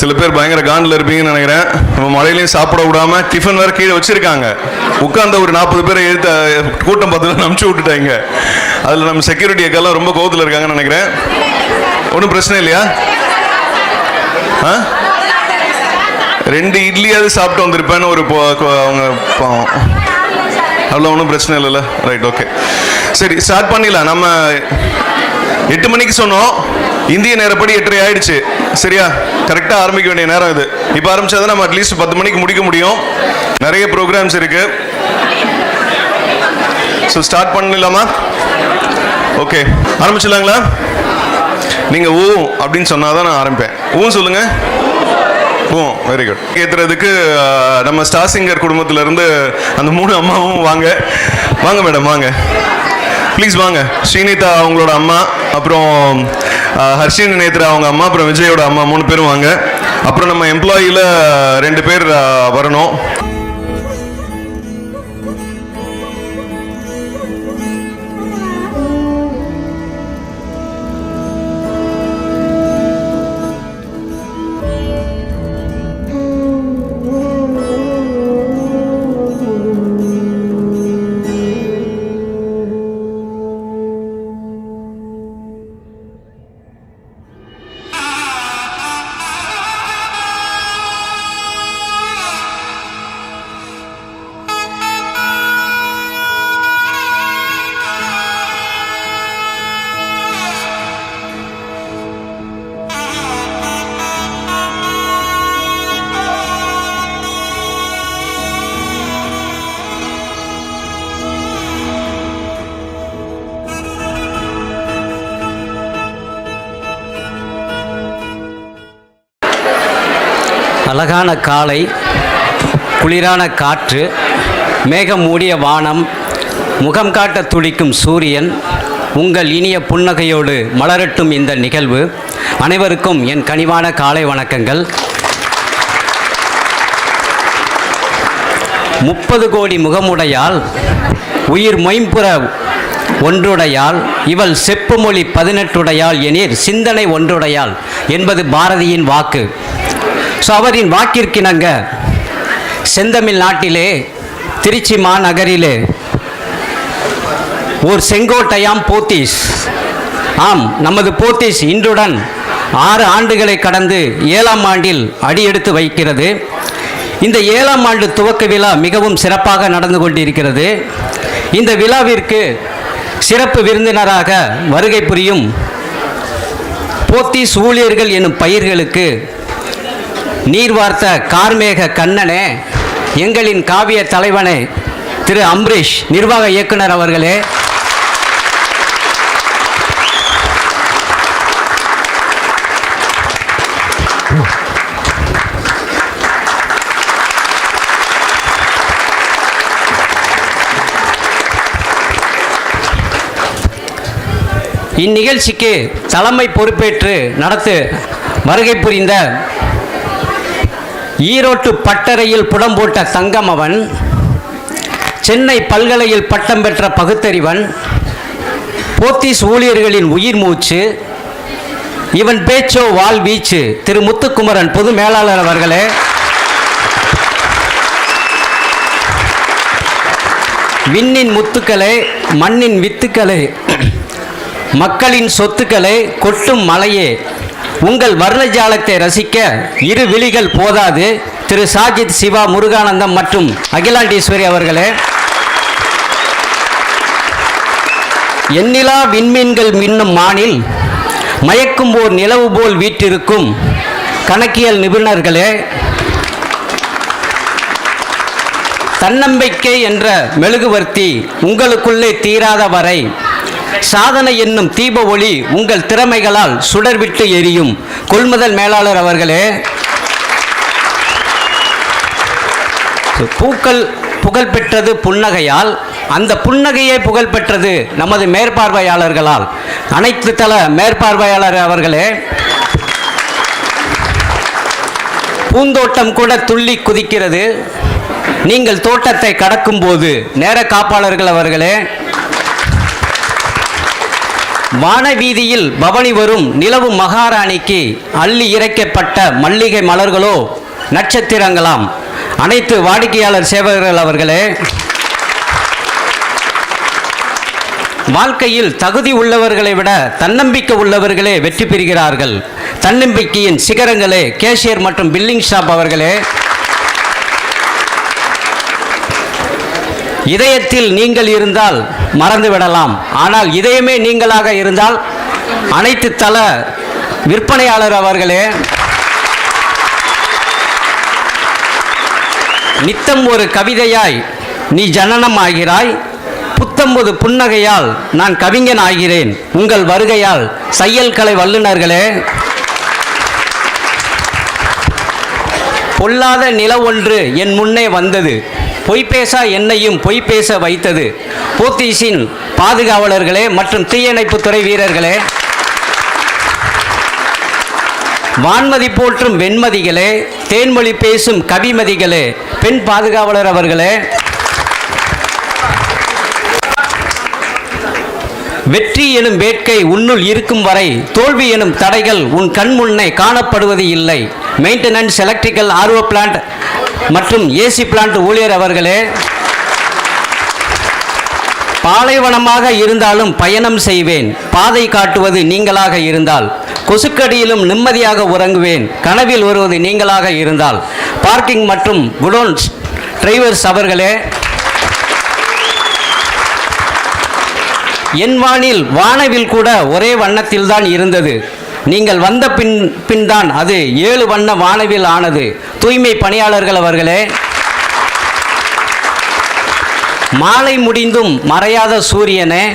சில பேர் பயங்கர காண்டில் இருப்பீங்கன்னு நினைக்கிறேன். நம்ம மழையிலையும் சாப்பிட விடாமல் டிஃபன் வேறு கீழே வச்சுருக்காங்க. உட்கார்ந்த ஒரு 40 பேரை கூட்டம் பார்த்து அனுப்பிச்சு விட்டுட்டாங்க. அதில் நம்ம செக்யூரிட்டி அக்கெல்லாம் ரொம்ப கோவத்தில் இருக்காங்கன்னு நினைக்கிறேன். ஒன்றும் பிரச்சனை இல்லையா? 2 இட்லியாவது சாப்பிட்டு வந்திருப்பேன்னு ஒரு அவங்க பாவம். அவ்வளோ ஒன்றும் பிரச்சனை இல்லைல்ல? ரைட், ஓகே, சரி ஸ்டார்ட் பண்ணிடலாம். நம்ம 8 மணிக்கு சொன்னோம், இந்திய நேரப்படி 8:30 ஆயிடுச்சு. சரியா? கரெக்டாக ஆரம்பிக்க வேண்டிய நேரம் இது. இப்போ ஆரம்பிச்சா தான் நம்ம அட்லீஸ்ட் 10 மணிக்கு முடிக்க முடியும். நிறைய ப்ரோக்ராம்ஸ் இருக்கு. ஸோ ஸ்டார்ட் பண்ணிடலாமா? ஓகே, ஆரம்பிச்சிடலாங்களா? நீங்கள் ஊ அப்படின்னு சொன்னால் தான் நான் ஆரம்பிப்பேன். ஊன்னு சொல்லுங்க. ஓ, வெரி குட். கேட்குறதுக்கு நம்ம ஸ்டார் சிங்கர் குடும்பத்திலேருந்து அந்த 3 அம்மாவும் வாங்க. வாங்க மேடம், வாங்க ப்ளீஸ் வாங்க. ஸ்ரீனிதா அவங்களோட அம்மா, அப்புறம் ஹர்ஷினி நேத்ரா அவங்க அம்மா, அப்புறம் விஜயோட அம்மா 3 பேரும் வாங்க. அப்புறம் நம்ம எம்ப்ளாயியில் 2 பேர் வரணும். அழகான காலை, குளிரான காற்று, மேகம் மூடிய வானம், முகம் காட்ட துடிக்கும் சூரியன், உங்கள் இனிய புன்னகையோடு மலரட்டும் இந்த நிகழ்வு. அனைவருக்கும் என் கனிவான காலை வணக்கங்கள். 30 கோடி முகமுடையாள், உயிர் மொயம்புற ஒன்றுடையாள், இவள் செப்பு மொழி 18 எனிற் சிந்தனை ஒன்றுடையாள் என்பது பாரதியின் வாக்கு. ஸோ அவரின் வாக்கிற்கிணங்க செந்தமிழ் நாட்டிலே திருச்சி மாநகரிலே ஓர் செங்கோட்டையாம் போத்தீஸ். ஆம், நமது போத்தீஸ் இன்றுடன் 6 ஆண்டுகளை கடந்து 7ஆம் ஆண்டில் அடியெடுத்து வைக்கிறது. இந்த 7ஆம் ஆண்டு துவக்க விழா மிகவும் சிறப்பாக நடந்து கொண்டிருக்கிறது. இந்த விழாவிற்கு சிறப்பு விருந்தினராக வருகை புரியும் போத்தீஸ் ஊழியர்கள் எனும் பயிர்களுக்கு நீர் வார்த்த கார்மேக கண்ணனே, எங்களின் காவிய தலைவனே திரு அம்பரீஷ் நிர்வாக இயக்குனர் அவர்களே, இந்நிகழ்ச்சிக்கு தலைமை பொறுப்பேற்று நடத்த வருகை புரிந்த ஈரோட்டு பட்டறையில் புடம் போட்ட தங்கம் அவன், சென்னை பல்கலையில் பட்டம் பெற்ற பகுத்தறிவன், போத்தீஸ் ஊழியர்களின் உயிர் மூச்சு, இவன் பேச்சோ வால் வீச்சு திரு முத்துக்குமரன் பொது மேலாளர் அவர்களே, விண்ணின் முத்துக்களே, மண்ணின் வித்துக்களே, மக்களின் சொத்துக்களே, கொட்டும் மலையே, உங்கள் வர்ணஜாலத்தை ரசிக்க 2 விழிகள் போதாது திரு சாஜித், சிவா, முருகானந்தம் மற்றும் அகிலாண்டீஸ்வரி அவர்களே, எண்ணிலா விண்மீன்கள் மின்னும் மானில் மயக்கும் ஓர் நிலவு போல் வீற்றிருக்கும் கணக்கியல் நிபுணர்களே, தன்னம்பிக்கை என்ற மெழுகுவர்த்தி உங்களுக்குள்ளே தீராத வரை சாதனை என்னும் தீப ஒளி உங்கள் திறமைகளால் சுடர்விட்டு எரியும் கொள்முதல் மேலாளர் அவர்களே, பூக்கள் புகழ்பெற்றது புன்னகையால், அந்த புன்னகையே புகழ்பெற்றது நமது மேற்பார்வையாளர்களால். அனைத்து தள மேற்பார்வையாளர் அவர்களே, பூந்தோட்டம் கூட துள்ளி குதிக்கிறது நீங்கள் தோட்டத்தை கடக்கும் போது நேர காப்பாளர்கள் அவர்களே, வானவீதியில் பவனி வரும் நிலவு மகாராணிக்கு அள்ளி இறைக்கப்பட்ட மல்லிகை மலர்களோ நட்சத்திரங்களாம். அனைத்து வாடிக்கையாளர் சேவகர்கள் அவர்களே, வாழ்க்கையில் தகுதி உள்ளவர்களை விட தன்னம்பிக்கை உள்ளவர்களே வெற்றி பெறுகிறார்கள். தன்னம்பிக்கையின் சிகரங்களே கேஷியர் மற்றும் பில்லிங் ஸ்டாப் அவர்களே, இதயத்தில் நீங்கள் இருந்தால் மறந்துவிடலாம், ஆனால் இதயமே நீங்களாக இருந்தால் அனைத்து தள விற்பனையாளர் அவர்களே, நித்தம் ஒரு கவிதையாய் நீ ஜனனம் ஆகிறாய், புத்தம்பது புன்னகையால் நான் கவிஞன் ஆகிறேன். உங்கள் வருகையால் தையல் கலை வல்லுநர்களே, பொல்லாத நில ஒன்று என் முன்னே வந்தது, பொய்பேசா என்னையும் பொய் பேச வைத்தது. போத்தீஸின் பாதுகாவலர்களே மற்றும் தீயணைப்புத்துறை வீரர்களே, வான்மதி போற்றும் வெண்மதிகளே, தேன்மொழி பேசும் கவிமதிகளே, பெண் பாதுகாவலர் அவர்களே, வெற்றி எனும் வேட்கை உன்னுள் இருக்கும் வரை தோல்வி எனும் தடைகள் உன் கண் முன்னே காணப்படுவது இல்லை. மெயின்டெனன்ஸ் எலக்ட்ரிக்கல் ஆர்ஓ பிளான்ட் மற்றும் ஏசி பிளான்ட் ஊழியர் அவர்களே, பாலைவனமாக இருந்தாலும் பயணம் செய்வேன், பாதை காட்டுவது நீங்களாக இருந்தால். கொசுக்கடியிலும் நிம்மதியாக உறங்குவேன், கனவில் வருவது நீங்களாக இருந்தால். பார்க்கிங் மற்றும் குடோன்ஸ் டிரைவர்ஸ் அவர்களே, என் வானில் வானவில் கூட ஒரே வண்ணத்தில் தான் இருந்தது, நீங்கள் வந்த பின் தான் அது 7 வண்ண வானவில் ஆனது. தூய்மை பணியாளர்கள் அவர்களே, மாலை முடிந்தும் மறையாத சூரியனே,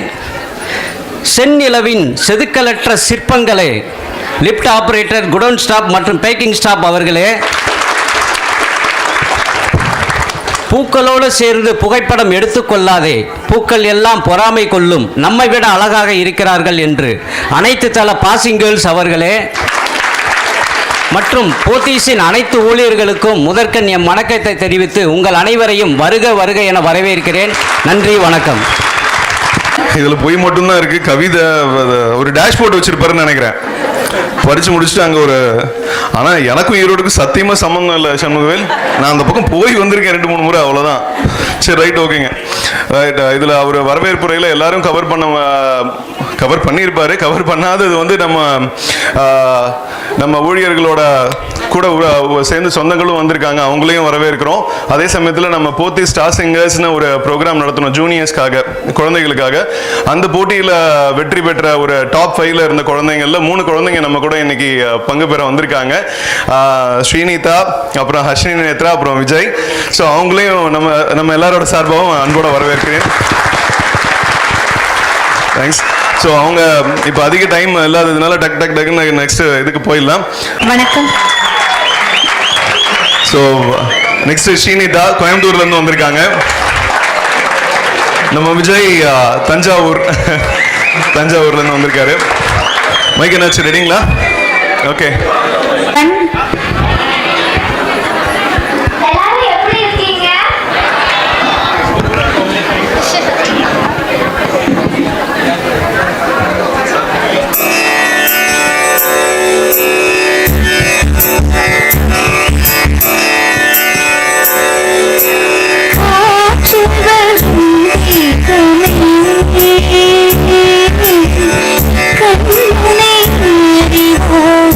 செந்நிலவின் செதுக்கலற்ற சிற்பங்களே, லிப்ட் ஆபரேட்டர், குடோன் ஸ்டாப் மற்றும் பேக்கிங் ஸ்டாப் அவர்களே, பூக்களோடு சேர்ந்து புகைப்படம் எடுத்துக்கொள்ளாதே, பூக்கள் எல்லாம் பொறாமை கொள்ளும், நம்மை விட அழகாக இருக்கிறார்கள் என்று. அனைத்து தள பாசிங் கேர்ள்ஸ் அவர்களே மற்றும் போத்தீஸின் அனைத்து ஊழியர்களுக்கும் முதற்கண் என் வணக்கத்தை தெரிவித்து உங்கள் அனைவரையும் வருக வருக என வரவேற்கிறேன். நன்றி, வணக்கம். இதில் பொய் மட்டும்தான் இருக்கு. கவிதை ஒரு டேஷ்போர்ட் வச்சிருப்பாருன்னு நினைக்கிறேன். படிச்சு முடிச்சுட்டு அங்கே ஒரு, ஆனால் எனக்கும் ஈரோடுக்கு சத்தியமாக சம்மந்தம் இல்லை சண்முகவேல். நான் அந்த பக்கம் போய் வந்திருக்கேன் 2-3 முறை, அவ்வளோதான். சரி, ரைட், ஓகேங்க. ரைட், இதில் அவர் வரவேற்புரையில் எல்லாரும் கவர் பண்ணியிருப்பாரு. கவர் பண்ணாதது வந்து நம்ம ஊழியர்களோட கூட சேர்ந்து சொந்தங்களும் வந்திருக்காங்க, அவங்களையும் வரவேற்கிறோம். அதே சமயத்தில் நம்ம போத்தி ஸ்டார் சிங்கர்ஸ்னு ஒரு ப்ரோக்ராம் நடத்தணும் ஜூனியர்ஸ்க்காக, குழந்தைகளுக்காக. அந்த போட்டியில் வெற்றி பெற்ற ஒரு டாப் 5ல இருந்த குழந்தைங்கள்ல 3 குழந்தைங்க நம்ம கூட இன்னைக்கு பங்கு பெற வந்திருக்காங்க. ஸ்ரீனிதா, அப்புறம் ஹர்ஷினி நேத்ரா, அப்புறம் விஜய். ஸோ அவங்களையும் நம்ம எல்லாரோட சார்பாகவும் அன்போட வரவேற்கிறேன். தேங்க்ஸ். ஸோ அவங்க இப்போ அதிக டைம் இல்லாததுனால டக்குன்னு நெக்ஸ்ட் இதுக்கு போயிடலாம். வணக்கம். ஸோ நெக்ஸ்ட் ஸ்ரீனிதா கோயம்புத்தூர்லேருந்து வந்திருக்காங்க. நம்ம விஜய் தஞ்சாவூர்லேருந்து வந்திருக்காரு. மைக் என்னாச்சு, ரெடிங்களா? ஓகே. கண்ணனை அறிவோம்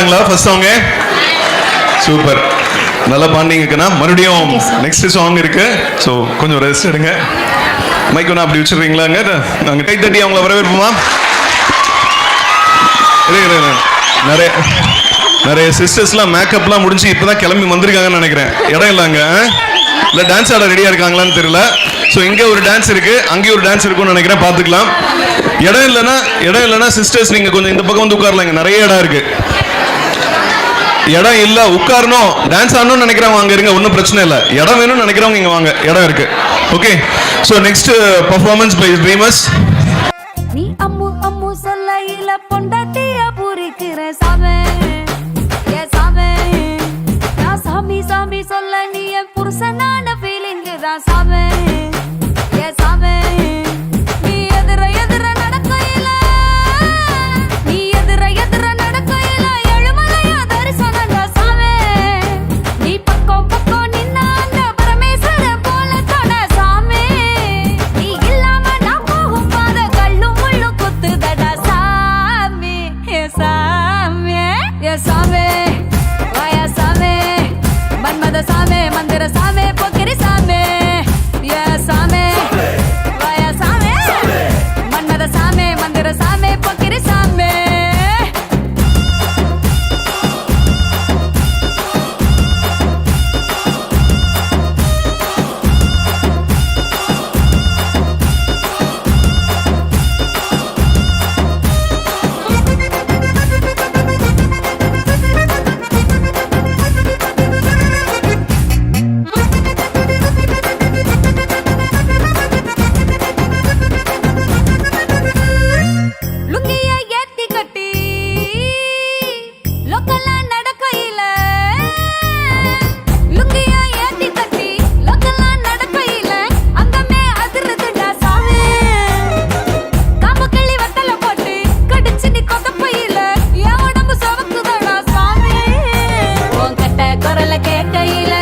ஆரம்பிச்சிடலாங்களா ஃபர்ஸ்ட் சாங்கு? சூப்பர், நல்லா பாண்டிங்கக்கண்ணா. மறுபடியும் நெக்ஸ்ட் சாங் இருக்கு. ஸோ கொஞ்சம் ரெஸ்ட் எடுங்க. மைக் ஒன்று அப்படி வச்சிடுறீங்களாங்க? நாங்கள் கை தட்டி அவங்கள வரவேற்போமா? நிறைய நிறைய சிஸ்டர்ஸ்லாம் மேக்கப்லாம் முடிஞ்சு இப்போதான் கிளம்பி வந்திருக்காங்கன்னு நினைக்கிறேன். இடம் இல்லைங்க, இல்லை டான்ஸ் ஆட ரெடியாக இருக்காங்களான்னு தெரியல. ஸோ இங்கே ஒரு டான்ஸ் இருக்கு, அங்கேயும் ஒரு டான்ஸ் இருக்குன்னு நினைக்கிறேன், பார்த்துக்கலாம். இடம் இல்லைன்னா சிஸ்டர்ஸ் நீங்கள் கொஞ்சம் இந்த பக்கம் வந்து உட்காரலாங்க, நிறைய இடம் இருக்கு. இடம் இல்லை, உட்காரணும், டான்ஸ் ஆடணும்னு நினைக்கிறவங்க அங்கே இருங்க, ஒன்றும் பிரச்சனை இல்லை. இடம் வேணும்னு நினைக்கிறவங்க இங்கே வாங்க, இடம் இருக்கு. Okay, so next performance by dreamers. நீ அம்மு அம்மு சொல்லையில பொண்டாட்டிய பூரிக்கிற சாமே, ஏ சாமே. நான் சாமி சாமி சொல்ல நீ என் புருஷனான ஃபீலிங் தான் சாமே, ஏ சாமே. நீ எதிர எதிர நடக்கையில, நீ எதிர எதிர நடக்கையில எழுமலையா தரிசனண்டா சாமே. நீ பக்கம் பக்கம் நின்னா அந்த பரமேஸ்வர போல தொட சாமே. நீ இல்லாம நான் போகும் பாத கல்லும் முள்ளும் குத்துதடா சாமி, ஏ சாமி, ஏ சாமி. வாயா சாமி, மன்மத சாமி, மந்திர சாமி, பொக்கிரி சாமி, ஏ சாமி. வாயா சாமி, மன்மத சாமி, மந்திர சாமி, பொக்கிரி சாமி. லுங்கிய ஏத்தி கட்டி லோக்கல்ல நடக்கையில, லுங்கிய ஏத்தி கட்டி லோக்கல்ல நடக்கையில அங்கமே அதிருதுடா சாமி. காம்பு கிள்ளி வத்தல போட்டு கடிச்சு நீ கொதப்பையில என் உடம்பு சவக்குதடா சாமி. உன் கட்ட குரல கேட்கையில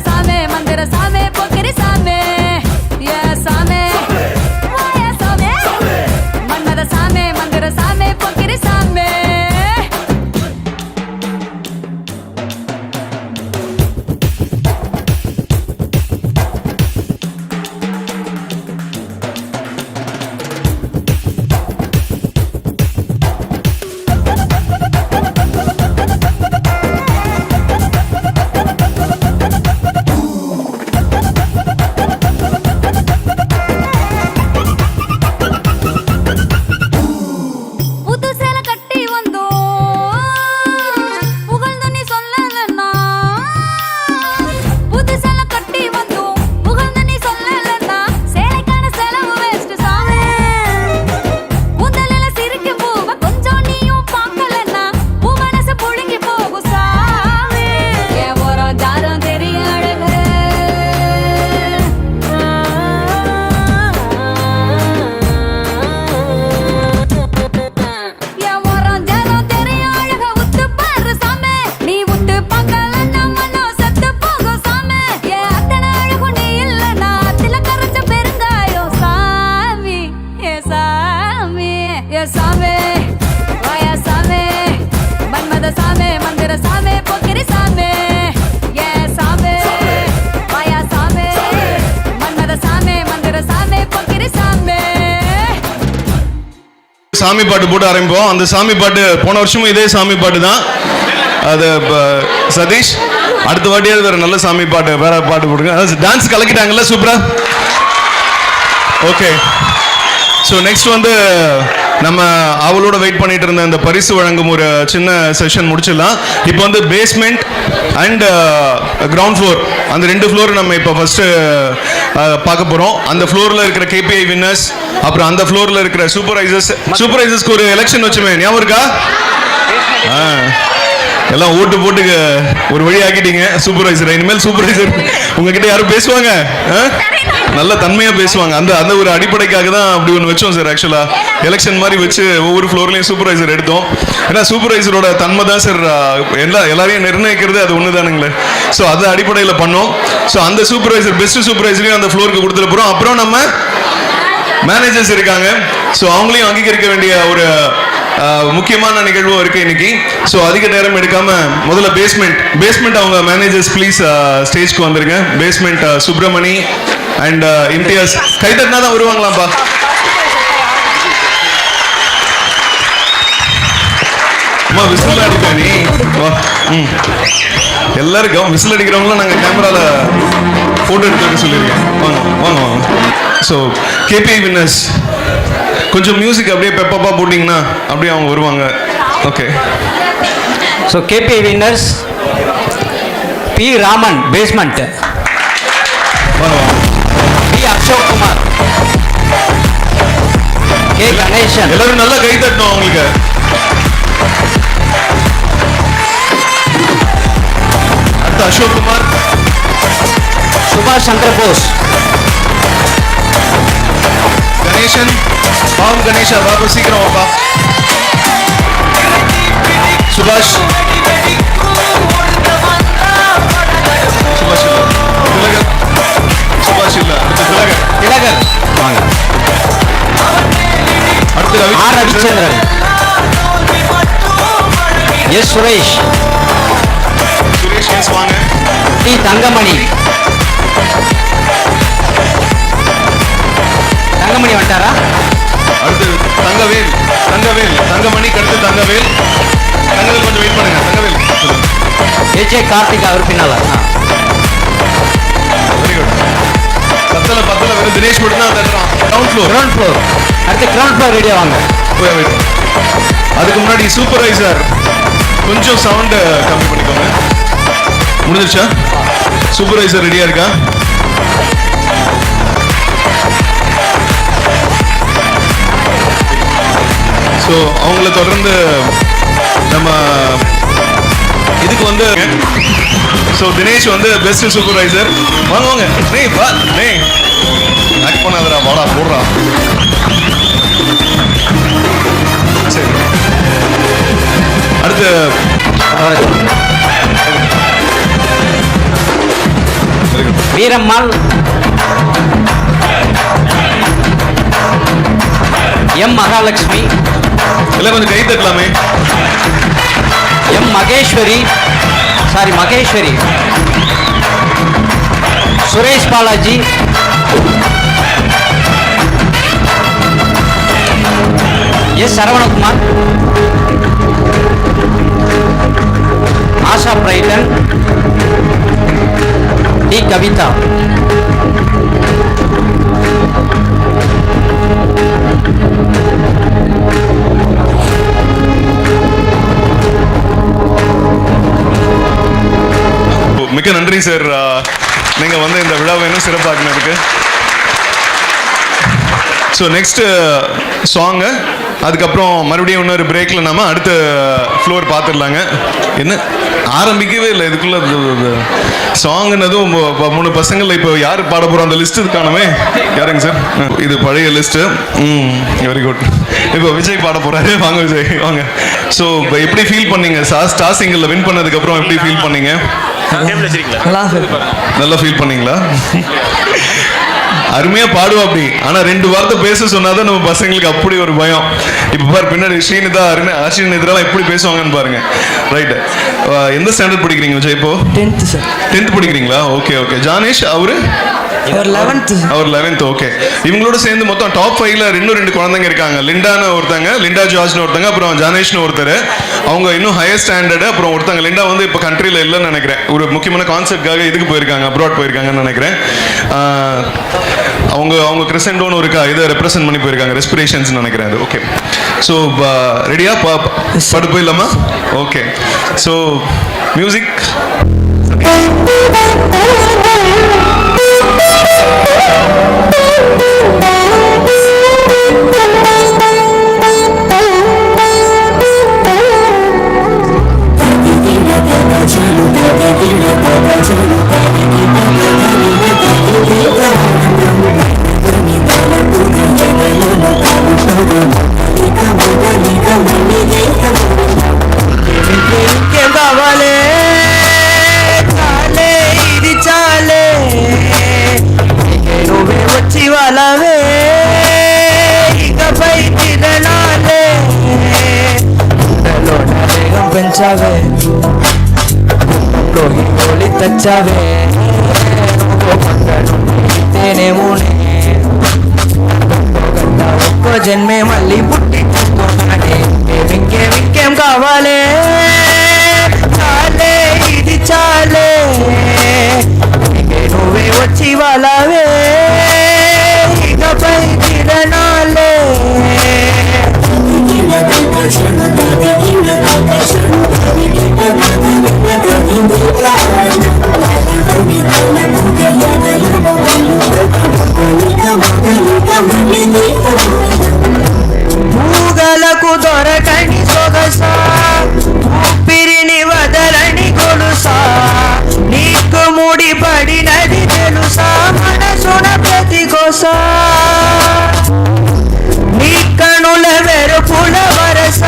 சாமி, மந்திர சாமி, பொக்கிரி சாமி, ஏ சாமி. வாயா சாமி, மன்மத சாமி, மந்திர சாமி, பொக்கிரி சாமி. புது சேலை கட்டி வந்தோம், புகழ்ந்து நீ சொல்லலன்னா. புது சேலை கட்டி வந்தோம், புகழ்ந்து நீ சொல்லலன்னா. சேலைக்கான செலவு வேஸ்ட் சாமி. முதல்ல சிரிக்கும் பூவ கொஞ்சம் நீயும் பார்க்கலன்னா பூ மனசு புழுங்கி போகும் சாமி. என் ஓரம் ஜாரம் தெரிய அழகு, என் ஓரம் ஜாரம் தெரிய அழக உத்து பாரு சாமி. நீ உத்து பார்க்கலன்னா மனம் செத்து போகும் சாமி. என் அத்தனை அழகு நீ இல்லைன்னா அத்தில கரைச்ச பெருங்காயம் சாமி, ஏ சாமி, ஏ சாமி. வாயா சாமி, மன்மத சாமி, மந்திர சாமி, பொக்கிரி சாமி, ஏ சாமி. வாயா சாமி, மன்மத சாமி, மந்திர சாமி, பொக்கிரி சாமி. சாமி பாட்டு போட்டு ஆரம்பிப்போம். அந்த சாமி பாட்டு போன வருஷமும் இதே சாமி பாட்டு தான். அது சதீஷ், அடுத்த வாட்டியாவது வேற நல்ல சாமி பாட்டு, வேற பாட்டு போடுங்க. டான்ஸ் கலக்கிட்டாங்கல்ல, சூப்பரா. ஓகே, ஸோ நெக்ஸ்ட் வந்து நம்ம அவளோட வெயிட் பண்ணிட்டு இருந்த இந்த பரிசு வழங்கும் ஒரு சின்ன செஷன் முடிச்சிடலாம். இப்போ வந்து பேஸ்மெண்ட் அண்ட் கிரவுண்ட் ஃப்ளோர், அந்த ரெண்டு ஃப்ளோர் நம்ம இப்போ ஃபர்ஸ்ட் பார்க்க போகிறோம். அந்த ஃப்ளோரில் இருக்கிற KPI வின்னர்ஸ், அப்புறம் அந்த ஃப்ளோரில் இருக்கிற சூப்பர்வைசர்ஸ்க்கு ஒரு எலெக்ஷன் வச்சுமே, ஞாபகம் இருக்கா? எல்லாம் ஓட்டு போட்டு ஒரு வழி ஆக்கிட்டீங்க சூப்பர்வைசர். இனிமேல் சூப்பர்வைசர் உங்ககிட்ட யாரும் பேசுவாங்க? நல்ல தன்மையா பேசுவாங்க. அந்த அந்த ஒரு அடிப்படைக்காக தான் அப்படி ஒன்று வச்சோம் சார். ஆக்சுவலா எலெக்ஷன் மாதிரி வச்சு ஒவ்வொரு ஃப்ளோர்லையும் சூப்பர்வைசர் எடுத்தோம். ஏன்னா சூப்பர்வைசரோட தன்மை தான் சார் எல்லாரையும் நிர்ணயிக்கிறது அது ஒன்று தானுங்களே. ஸோ அது அடிப்படையில் பண்ணோம். ஸோ அந்த சூப்பர்வைசர் பெஸ்ட் சூப்பர்வைசரையும் அந்த ஃப்ளோருக்கு கொடுத்துட்டு போகிறோம். அப்புறம் நம்ம மேனேஜர்ஸ் இருக்காங்க. ஸோ அவங்களையும் அங்கீகரிக்க வேண்டிய ஒரு முக்கியமான நிகழ்வும் இருக்கு இன்னைக்கு. ஸோ அதிக நேரம் எடுக்காம முதல்ல பேஸ்மெண்ட் அவங்க மேனேஜர்ஸ் ப்ளீஸ் ஸ்டேஜ்க்கு வந்துருங்க. பேஸ்மெண்ட் சுப்பிரமணி அண்ட் இம்தியாஸ் கைதட்டினா தான் வருவாங்களாம்ப்பா. விசில் அடிப்பா நீ. எல்லாருக்கும் விசில் அடிக்கிறவங்களும் நாங்கள் கேமரால போட்டோ எடுத்து சொல்லியிருக்கேன். வாங்க வாங்க வாங்க. ஸோ கேபிஐ வின்னர்ஸ் கொஞ்சம் மியூசிக் அப்படியே பெப்பப்பா போட்டிங்கன்னா அப்படியே அவங்க வருவாங்க. Okay. So KPI winners P Raman basement, வாங்க வாங்க. P Ashok Kumar, K Ganesan. எல்லாரும் நல்லா கை தட்டணும் அவங்களுக்கு. அடுத்து அசோக் குமார், சுபாஷ் சந்திர போஸ், கணேசன், பாவம் கணேஷா பாபு சீக்கிரம் வாப்பா. சுபாஷ், சுபாஷ் இல்ல, திலகர், சுபாஷ் இல்ல, திலகர், திலகர் வாங்க. அடுத்து R Ravichandran, S Suresh, Suresh S வாங்க. டி தங்கமணி, தங்கமணி வந்துட்டாரா? அடுத்து தங்கவேல், தங்கமணி அடுத்து தங்கவேல். தங்கவேல் கொஞ்சம் வெயிட் பண்ணுங்க. தங்கவேல் ஏஜே கார்த்திக் அவர் பின்னால. Very good. பத்தல வெறும் தினேஷ் மட்டும் தான் தட்டுறான். Ground floor. அடுத்து கிரவுண்ட் ஃப்ளோர் ரெடியா வாங்க. போய் வெயிட். அதுக்கு முன்னாடி சூப்பர்வைசர் கொஞ்சம் சவுண்ட் கம்மி பண்ணிக்கோங்க. முடிஞ்சிருச்சா? சூப்பர்வைசர் ரெடியா இருக்கா? ஸோ அவங்கள தொடர்ந்து நம்ம இதுக்கு வந்து ஸோ தினேஷ் வந்து பெஸ்ட் சூப்பர்வைசர். வாங்க வாங்க. நெய் வா நெய் ஆக்ட் பண்ணாதடா வாடா போடுறா. சரி அடுத்து வீரம்மாள், எம் மகாலட்சுமி, எல்லாம் கொஞ்சம் கை தட்டலாமே. M Maheswari, Suresh Balaji, S Saravanakumar, Asha Brighton, T Kavitha. மிக்க நன்றி சார், நீங்க வந்து இந்த விழாவை இன்னும் சிறப்பாக்குனதுக்கு. ஸோ நெக்ஸ்ட் சாங்கு, அதுக்கப்புறம் மறுபடியும் இன்னொரு பிரேக்ல நாம அடுத்த ஃப்ளோர் பார்த்துடலாங்க. என்ன ஆரம்பிக்கவே இல்லை இதுக்குள்ள சாங்னதும் 3 பசங்கள்ல இப்போ யார் பாட போறோம் அந்த லிஸ்ட் காணுமே. யாருங்க சார்? இது பழைய லிஸ்ட். Very good. இப்போ விஜய் பாட போறாரு. வாங்க விஜய் வாங்க. ஸோ இப்போ எப்படி ஃபீல் பண்ணீங்க? ஸ்டார் சிங்கர்ல வின் பண்ணதுக்கு அப்புறம் எப்படி ஃபீல் பண்ணீங்க? நல்லா ஃபீல் பண்ணீங்களா? அருமையா பாடுவா அப்படி. ஆனா 2 வார்த்தை பேச சொன்னாதான் நம்ம பசங்களுக்கு அப்படி ஒரு பயம். இப்ப பாரு பின்னாடி ஸ்ரீனிதா அஸ்வின் இதெல்லாம் எப்படி பேசுவாங்கன்னு பாருங்க. ரைட். எந்த ஸ்டாண்டர்ட் படிக்கிறீங்க விஜய் இப்போ? 10th sir. 10th படிக்கிறீங்களா? Okay okay. ஜானேஷ் அவர் 11th. ஓகே. இவங்களோட சேர்ந்து மொத்தம் டாப் 5ல இன்னும் 2 குழந்தைங்க இருக்காங்க. லிண்டான்னு ஒருத்தங்க, லிண்டா ஜார்ஜ்னு ஒருத்தங்க, அப்புறம் ஜானேஷ்னு ஒருத்தர். அவங்க இன்னும் ஹையர் ஸ்டாண்டர்டு. அப்புறம் ஒருத்தங்க லிண்டா வந்து இப்போ கண்ட்ரியில் இல்லைன்னு நினைக்கிறேன். ஒரு முக்கியமான கான்செப்ட்காக இதுக்கு போயிருக்காங்க, அப்ராட் போயிருக்காங்கன்னு நினைக்கிறேன். அவங்க கிறிசெண்டோன்னு ஒரு இதை ரெப்ரசென்ட் பண்ணி போயிருக்காங்க, ரெஸ்பிரேஷன்ஸ் நினைக்கிறேன் அது. ஓகே. ஸோ ரெடியா பாட்டு போயிடலாமா? ஓகே. So music. వాళ్ళవే ఇకపై తిరణాలే గుండెలోన వేగం పెంచావే లోకి గోలి తెచ్చావే తేనేమోనే ఒక్కో జన్మే మళ్ళీ పుట్టి చూస్తున్నాడే ఇంకేం కావాలే చాలే ఇది చాలే నువ్వే వచ్చి వాళ్ళవే ఇకపై తిరణాలే పూగలకు దొరకని సొగసా ఊపిరిని వదలని గొలుసా నీకు ముడిపడినది తెలుసా మనసున ప్రతి కోసా నీ కనుల వెరుపుల వరస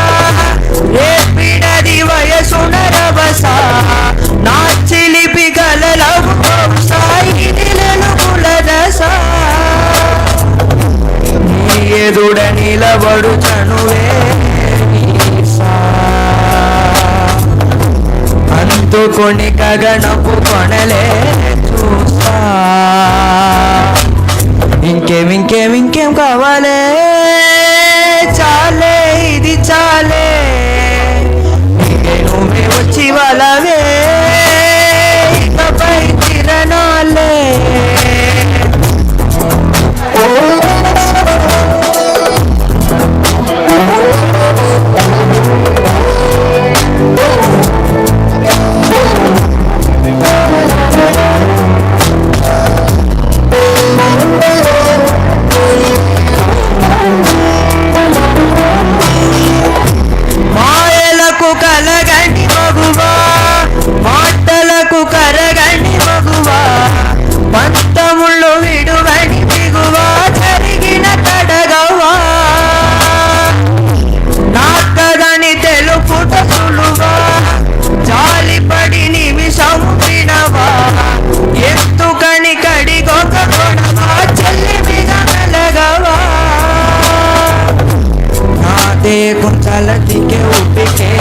రేపినది వయసున రవస నా చిలిపి గలలవు బహుశా ఇది వెలుగుల దశ నీ ఎదుడ నిలబడు చనువే అందుకొని గగనపు కొనలే చూసా ఇంకేం కావాలే చాలే ఇది చాలే నువ్వే వచ్చి వాళ్ళవే ఇకపై తిరణాలే మాయలకు కలగని మగువా మాటలకు కరగని మగువా పంతముళ్ళు విడువని దిగువా జరిగిన కడగవా నాకదని తెలుపుట సులువా జాలిపడి నిమిషం వినవా ఎత్తుకని కడిగొక కొనవా చెల్లిమిగా మెలగవా నాదే కుంచలతికే ఉప్పికే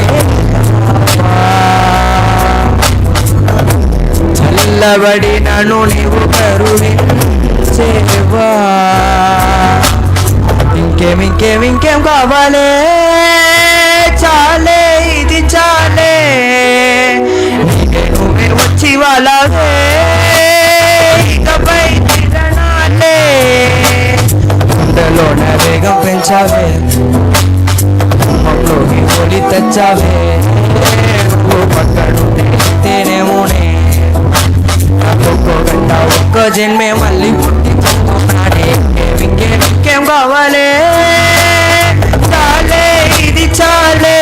చల్లబడి నన్ను నీవు కరుణించేవా ఇంకేం కావాలే చాలే ఇది చాలే నువ్వే వచ్చి వాళ్ళవే ఇకపై తిరణాలే గుండెలోన వేగం పెంచావే లోకి గోలి తెచ్చావే నువ్వు పక్కడుంటే తేనేమోనే ఒక్కో గంట ఒక్కో జన్మే మళ్ళీ పుట్టి చూస్తున్నాడే ఇంకేం కావాలే చాలే ఇది చాలే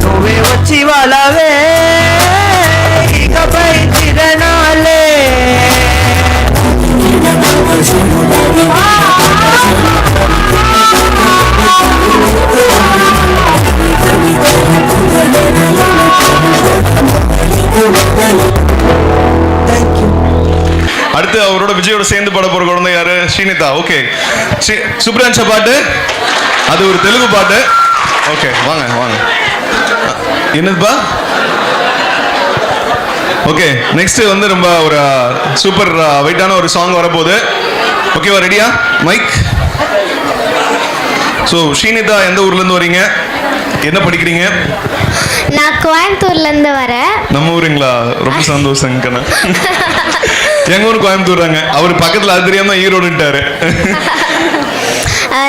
నువ్వే వచ్చి వాళ్ళవే ఇకపై తిరణాలే அடுத்து அவரோட விஜயோட சேர்ந்து பாட போற குழந்தை யாரு? ஸ்ரீனிதா. ஓகே, சுப்ரான்ஷா பாட்டு, அது ஒரு தெலுங்கு பாட்டு. ஓகே, வாங்க. என்னதுப்பா? ஓகே, நெக்ஸ்ட் வந்து ரொம்ப ஒரு சூப்பர் வெயிட்டான ஒரு சாங் வரப்போகுது. ஓகேவா, ரெடியா? மைக். ஸோ ஸ்ரீனிதா எந்த ஊர்ல இருந்து வரீங்க? என்ன படிக்கிறீங்க? நான் கோயம்புத்தூர்ல இருந்து வரேன். நம்ம ஊருங்களா? ரொம்ப சந்தோஷங்கண்ணா. எங்க ஊர் கோயம்புத்தூர்றாங்க. அவர் பக்கத்துல அது தெரியாம ஈரோடுட்டாரு.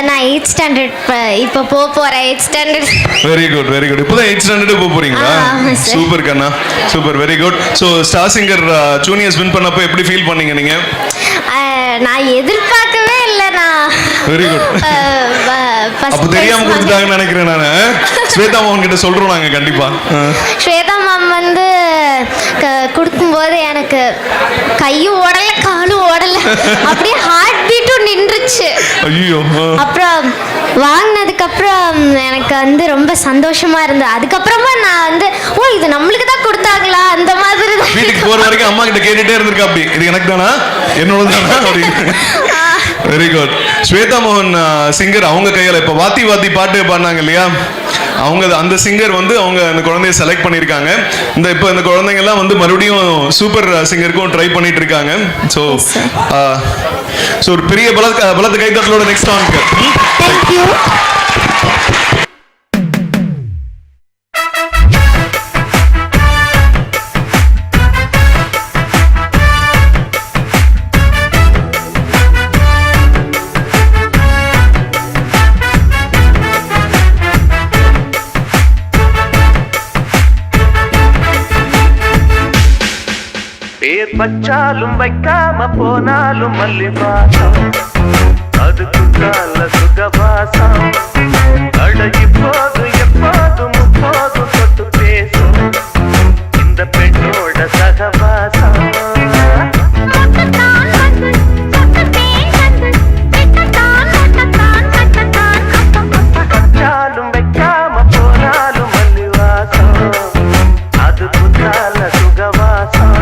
நான் 8th ஸ்டாண்டர்ட் இப்போ போறேன். 8th standard. Very good. இப்போதான் 8th ஸ்டாண்டர்ட் போறீங்களா? சூப்பர் கண்ணா, super, very good. So star singer juniors win பண்ணப்போ எப்படி ஃபீல் பண்ணீங்க நீங்க? நான் எதிர்பார்க்கவே இல்லை. நான் வெரி குட். அப்போ தெரியாம கொடுத்துட்டாங்கன்னு நினைக்கிறேன் நான். ஸ்வேதா மோகன் கிட்ட சொல்றோம் நாங்க கண்டிப்பா. ஸ்வேதா மேம் வந்து கொடுக்கும்போது எனக்கு கையும் ஓடல காலும் ஓடல, அப்படியே ஹார்ட் பீட்டும் நின்றுச்சு. ஐயோ. அப்புறம் வாங்கினதுக்கப்புறம் எனக்கு வந்து ரொம்ப சந்தோஷமா இருந்தது. அதுக்கப்புறமா நான் வந்து ஓ இது நம்மளுக்கு தான் கொடுத்தாங்களா அந்த மாதிரி தான். வீட்டுக்கு போற வரைக்கும் அம்மா கிட்ட கேட்டுட்டே இருந்திருக்கா, அப்படி இது எனக்கு தானா, என்னோட தானா அப்படின்னு. Very good. ஸ்வேதா மோகன் சிங்கர், அவங்க கையால இப்ப வாத்தி வாத்தி பாட்டு பாடினாங்க இல்லையா, அவங்க அந்த சிங்கர் வந்து அவங்க அந்த குழந்தைய செலக்ட் பண்ணியிருக்காங்க. இப்போ இந்த குழந்தைங்க எல்லாம் வந்து மறுபடியும் சூப்பர் சிங்கருக்கும் ட்ரை பண்ணிட்டு இருக்காங்க. ஸோ ஒரு பெரிய பலத்த கைத்தட்டலோட நெக்ஸ்ட் சாங்க்கு. தேங்க்யூ. பேர் வச்சாலும் வைக்காம போனாலும் மல்லிவாசம், அதுக்கு கால சுகவாசம். அழகி போது எப்போதும் முப்போதும் தொட்டு பேசும் இந்த பெண்ணோட சகவாசம். வச்சாலும் வைக்காம போனாலும் மல்லிவாசம், அதுக்கு கால சுகவாசம்.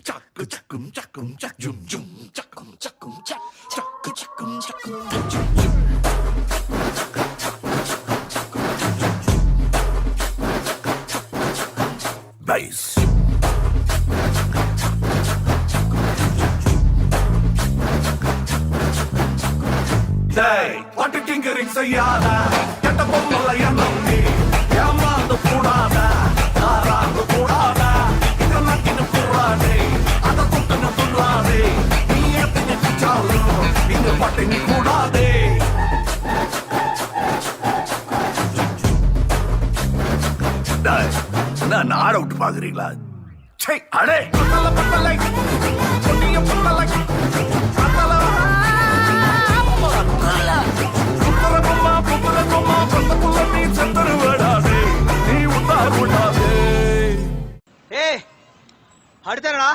Chakum chakum chakum chak jum chakum chakum chak chakum chakum chak. பட்டு டிங்கரிங் செய்யாத கெட்ட பொம்மல எண்ணம் நீ ஏமாந்து கூடாத ஆறாந்து கூடாத இது நக்கின்னு கூடாதே அதை குட்டுன்னு துள்ளாதே நீ ஏத்தின்னு குச்சாலும் இங்க பட்டினி கூடாதே நான் ஆட விட்டு பாக்குறீங்களா சே அடே பத்தல பத்தலை பொன்னிய பத்தலை பத்தலை அடுத்தடா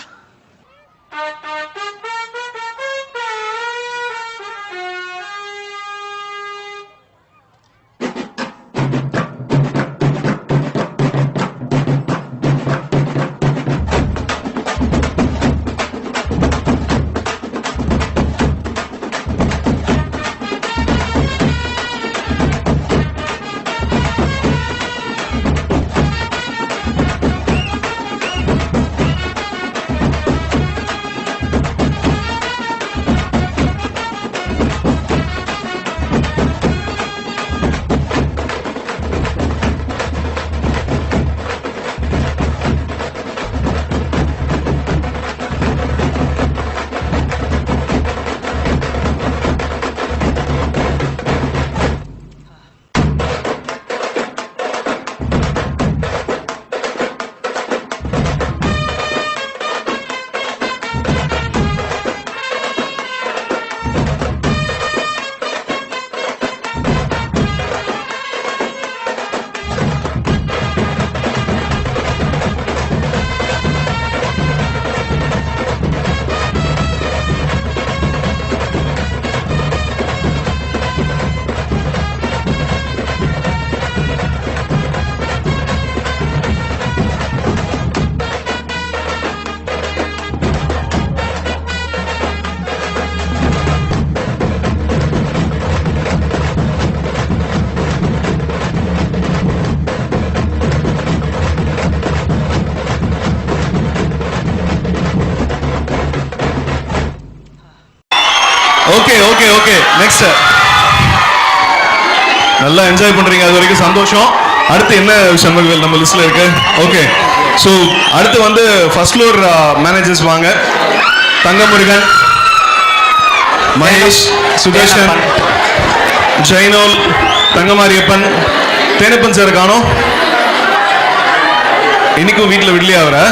ஓகே ஓகே ஓகே நெக்ஸ்ட் நல்லா என்ஜாய் பண்றீங்க அது வரைக்கும் சந்தோஷம் அடுத்து என்ன விஷயங்கள் நம்ம லிஸ்ட்ல இருக்கு ஓகே ஸோ அடுத்து வந்து ஃபர்ஸ்ட் ஃப்ளோர் மேனேஜர்ஸ் வாங்க தங்கமுருகன் மகேஷ் சுதர்ஷன் ஜெயனோல் தங்கமாரியப்பன் தேனப்பன் சார் காணோம் இன்னைக்கும் வீட்டில் விடலையா அவரை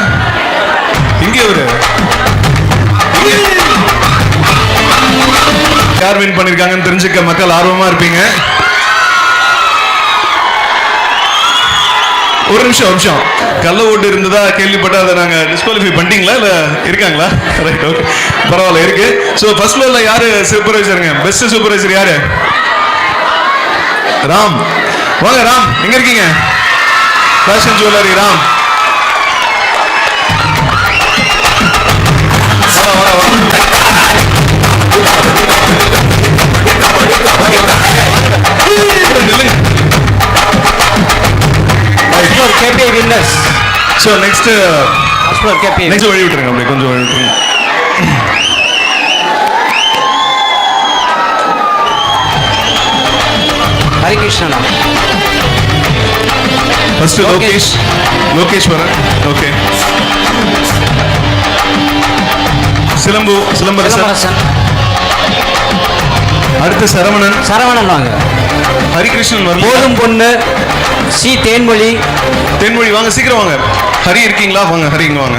இங்கே அவரு யார் வின் பண்ணிருக்காங்கன்னு தெரிஞ்சுக்க மக்கள் ஆர்வமா இருப்பீங்க ஒரு நிமிஷம் கள்ள ஓட்டு இருந்ததா கேள்விப்பட்டா அதை நாங்க டிஸ்குவாலிஃபை பண்ணிட்டீங்களா இல்ல இருக்காங்களா ரைட் ஓகே பரவாயில்ல இருக்கு ஸோ ஃபர்ஸ்ட் ஃப்ளோர்ல யாரு சூப்பர்வைசருங்க பெஸ்ட் சூப்பர்வைசர் யாரு ராம் வாங்க ராம் எங்க இருக்கீங்க fashion jewellery Ram KP winners so next next வழி விட்டுருங்க அப்படி கொஞ்சம் வழி விட்டுருங்க ஹரிகிருஷ்ணனா ஃபர்ஸ்ட் லோகேஸ்வரன் ஓகே சிலம்பரசன் அடுத்து சரவணன் வாங்க ஹரிகிருஷ்ணன் வரும் போதும் பொண்ணு சி தேன்மொழி வாங்க சீக்கிரம் வாங்க ஹரி இருக்கீங்களா வாங்க ஹரி இங்க வாங்க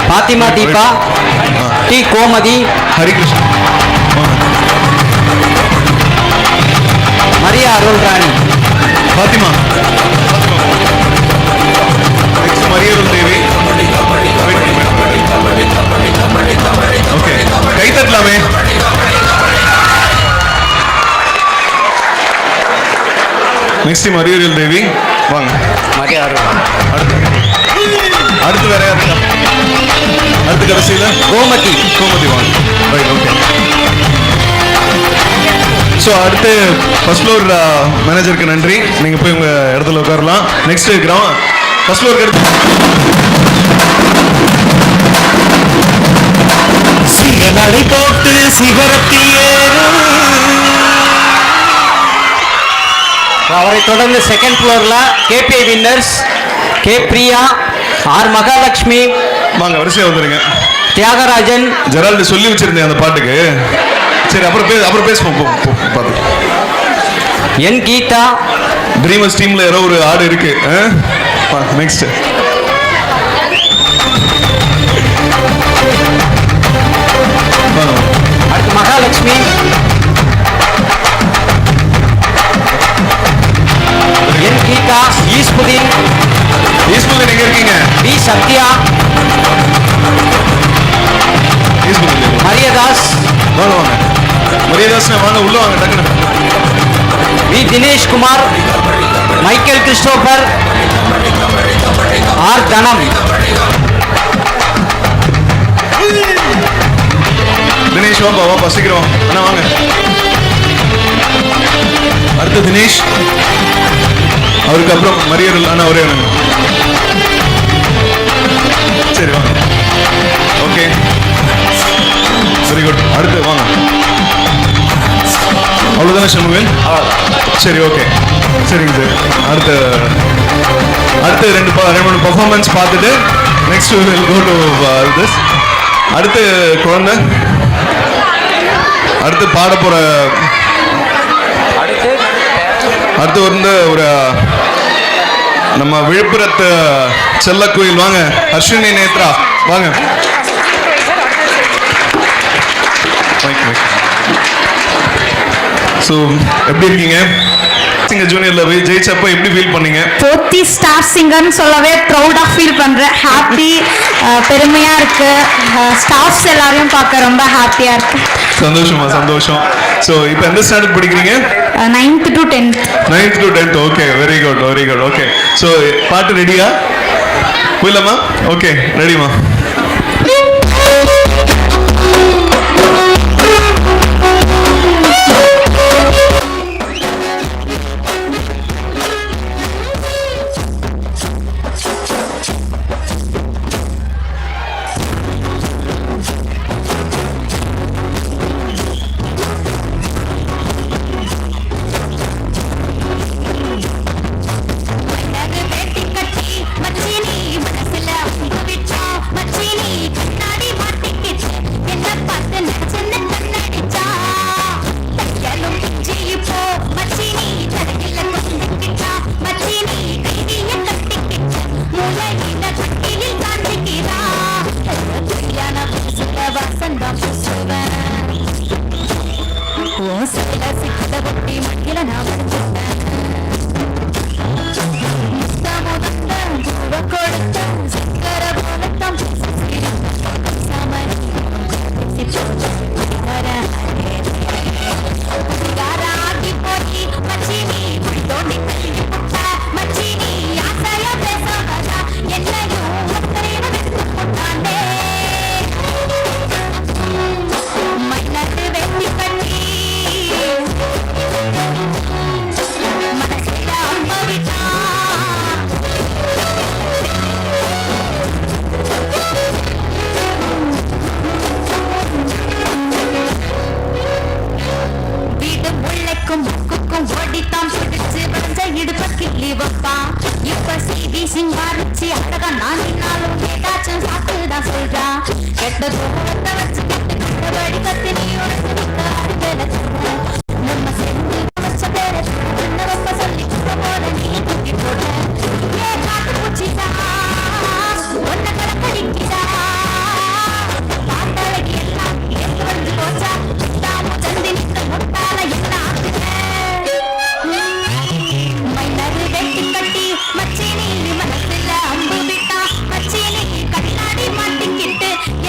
பாத்திமா தீபா டி கோமதி ஹரிகிருஷ்ணன் மரியா அருள் ராணி பாத்திமா நெக்ஸ்ட் மரியருள் தேவி ஓகே கை தட்டலாமே நெக்ஸ்ட் மரியருள் தேவி வாங்க மரியா அருள் அடுத்து வேற யாரு அடுத்து கடைசியில கோமதி வாங்க ரைட் ஓகே ஸோ அடுத்து ஃபர்ஸ்ட் ஃப்ளோர் மேனேஜருக்கு நன்றி நீங்கள் போய் உங்கள் இடத்துல உட்காரலாம் நெக்ஸ்ட் ஃபர்ஸ்ட் ஃப்ளோருக்கு எடுத்து நடை போட்டு சிகரத்தில் ஏறும். அவரை தொடர்ந்து செகண்ட் ஃப்ளோர்ல KPI winners K Priya, R Mahalakshmi, வாங்க வரிசையா வந்துருங்க. தியாகராஜன், ஜெரால்டு சொல்லி வச்சிருந்தேன் அந்த பாட்டுக்கு. சரி அப்புறம் பேசுவோம். பார்த்து என் கீதா, ட்ரீமர்ஸ் டீம்ல யாரோ ஒரு ஆடு இருக்கு. நெக்ஸ்ட் அடுத்து மகாலட்சுமி, என் கீதா, ஈஸ்புதீன் எங்க இருக்கீங்க? பி சத்யா, மரியதாஸ், வாங்க மரியதாஸ் வாங்க, உள்ள வாங்க டக்குனு. V Dinesh Kumar, Michael Christopher, R Dhanam. Dinesh வாப்பா சீக்கிரம் அண்ணா வாங்க. அடுத்து தினேஷ், அவருக்கு அப்புறம் மரியல் அண்ணா ஒரே அண்ணா. சரி வாங்க. Okay very good. அடுத்து வாங்க. அவ்வளோதானே சண்முகன்? சரி ஓகே சரிங்க சார். அடுத்து ரெண்டு மூணு பர்ஃபார்மன்ஸ் பார்த்துட்டு next will go to this. அடுத்து குழந்தை, அடுத்து பாட போற, அடுத்து வந்து ஒரு நம்ம விழுப்புரத்து செல்லக்கோயில். வாங்க அஸ்வினி நேத்ரா வாங்க. ஸோ எப்படி இருக்கீங்க? ஜூனியர்ல போய் ஜெயிச்சப்ப எப்படி ஃபீல் பண்ணீங்க? போத்தி ஸ்டார் சிங்கர்னு சொல்லவே ப்ரௌடாக ஃபீல் பண்ணுறேன். ஹாப்பி, பெருமையாக இருக்கு. ஸ்டாஃப்ஸ் எல்லாரையும் பார்க்க ரொம்ப ஹாப்பியாக இருக்கு. சந்தோஷம். ஸோ இப்போ எந்த ஸ்டாண்டர்ட் படிக்கிறீங்க? 9th to 10th. 9th to 10th. Okay very good. Okay so பாட்டு ரெடியா? போயிடலாமா? ஓகே ரெடிமா?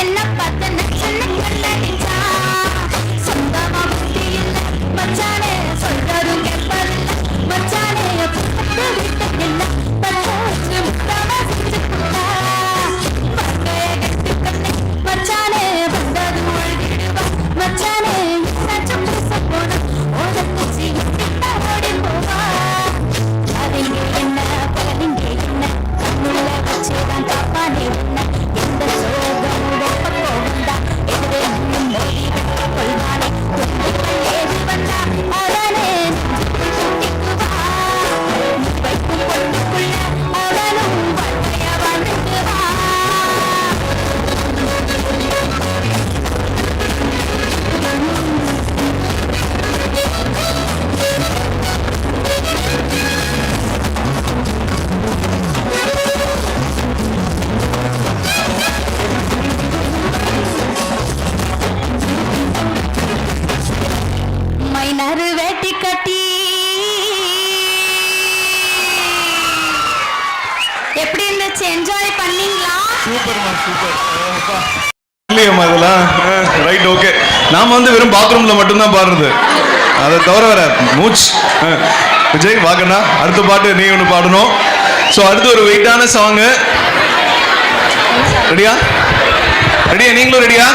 என்ன பார்த்து நச்சன கல்லடிச்சா சொந்தமா புத்தி இல்ல இல்லையம்மா இதெல்லாம் ரைட் ஓகே. நாம வந்து வெறும் பாத்ரூம்ல மட்டும்தான் பாடுறது, அதை தவிர வேற மூச். விஜய் வாகண்ணா, அடுத்த பாட்டு நீ ஒன்று பாடணும். ஸோ அடுத்து ஒரு வெயிட்டான சாங்கு. ரெடியா? ரெடியா? நீங்களும் ரெடியா?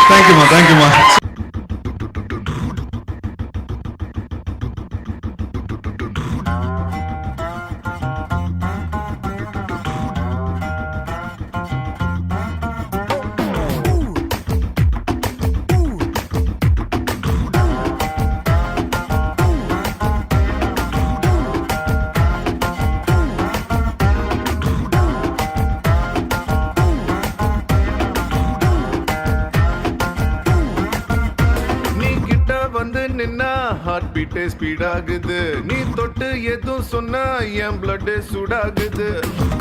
Thank you. Thank you, ma. நின்னா ஹார்ட் பீட்டே ஸ்பீட் ஆகுது நீ தொட்டு எதுவும் சொன்னா என் blood சூடாகுது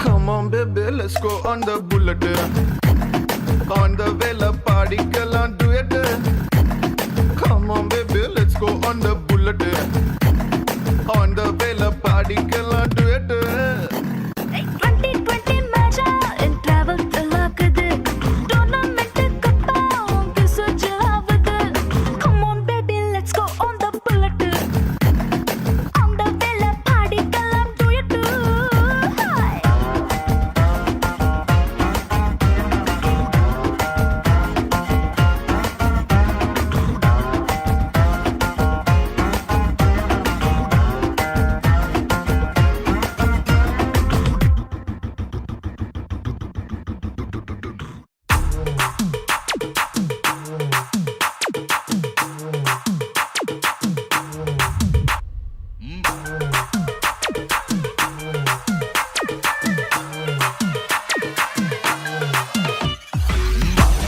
come on baby let's go on the bullet on the vela பாடிக்கலாம் duet come on baby let's go on the bullet on the vela பாடிக்கலாம் duet 2020 மேஜா in travel தில்லாக்குது டோர்னமெண்ட் கப்பா உங்க சுஜாவது come on baby let's go on the bullet on the vela பாடிக்கலாம் duet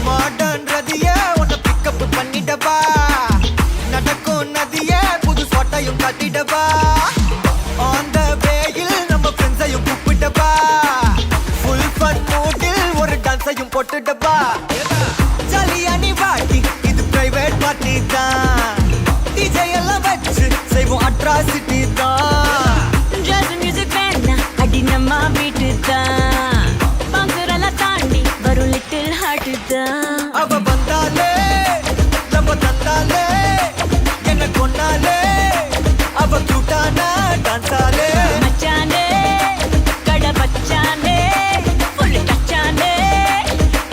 modern ரதியே உன்னை பிக்கப் பண்ணிடவா நடக்கும் நதியே புது சொட்டையும் கட்டிடவா ஆன் த வேயில் நம்ம ஃப்ரெண்ட்ஸையும் கூப்பிடவா ஃபுல் ஃபன் மூடில் ஒரு டான்ஸையும் போட்டுடவா ஜாலியா நீ வாட்டி இது பிரைவேட் பார்ட்டி தான் டிஜே எல்லாம் வச்சு செய்வோம் அட்ராசிட்டி தான் ஜாஸ் மியூசிக் வேணா அடி நம்ம வீட்டு தான் பங்குரெல்லாம் தாண்டி வரும் லிட்டில் ஹார்ட் தான் அவ வந்தாலே நம்ம தந்தாலே என்ன கொண்டாலே அவ கூட்டானா டான்ஸாலே மச்சானே கடை பச்சானே ஃபுல் டச்சானே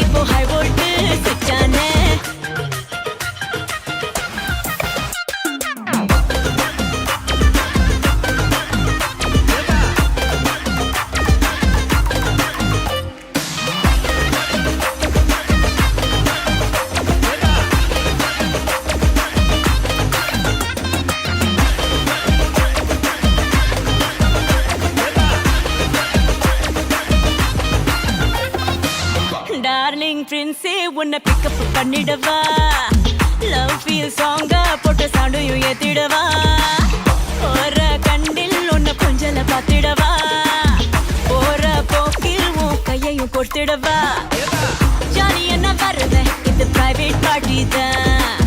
இப்போ ஹை வோல்ட் சுச்சானே டார்லிங் பிரின்ஸே உன்னை பிக்கப் பண்ணிடவா லவ் ஃபீல் சாங்கா போட்ட சவுண்டையும் ஏத்திடவா போற கண்டில் உன்னை கொஞ்சல பார்த்திடவா போற போக்கில் உன் கையையும் கொடுத்திடவா ஜாலி என்ன வருவேன் இது பிரைவேட் பார்ட்டி தான்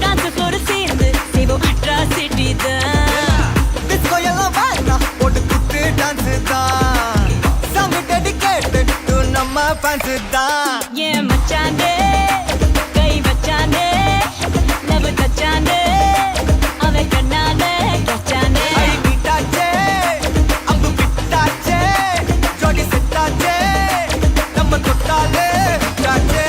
டான்ஸ் ஃப்ளோர் சேர்ந்து செய்வோம் அட்ராசிட்டி தான் டிஸ்கோ எல்லாம் வேணா போட்டு குத்து டான்ஸ் தான் சாங் டெடிகேட்டட் டு நம்ம ஃபேன்ஸ் தான் ஏன் மச்சானே கை வச்சானே லவ் தச்சானே அவன் கண்ணாலே கச்சானே ஐ மீட்டாச்சே அம்பு பிட்டாச்சே ஜோடி செட்டாச்சே நம்ம தொட்டாலே விட்டாச்சே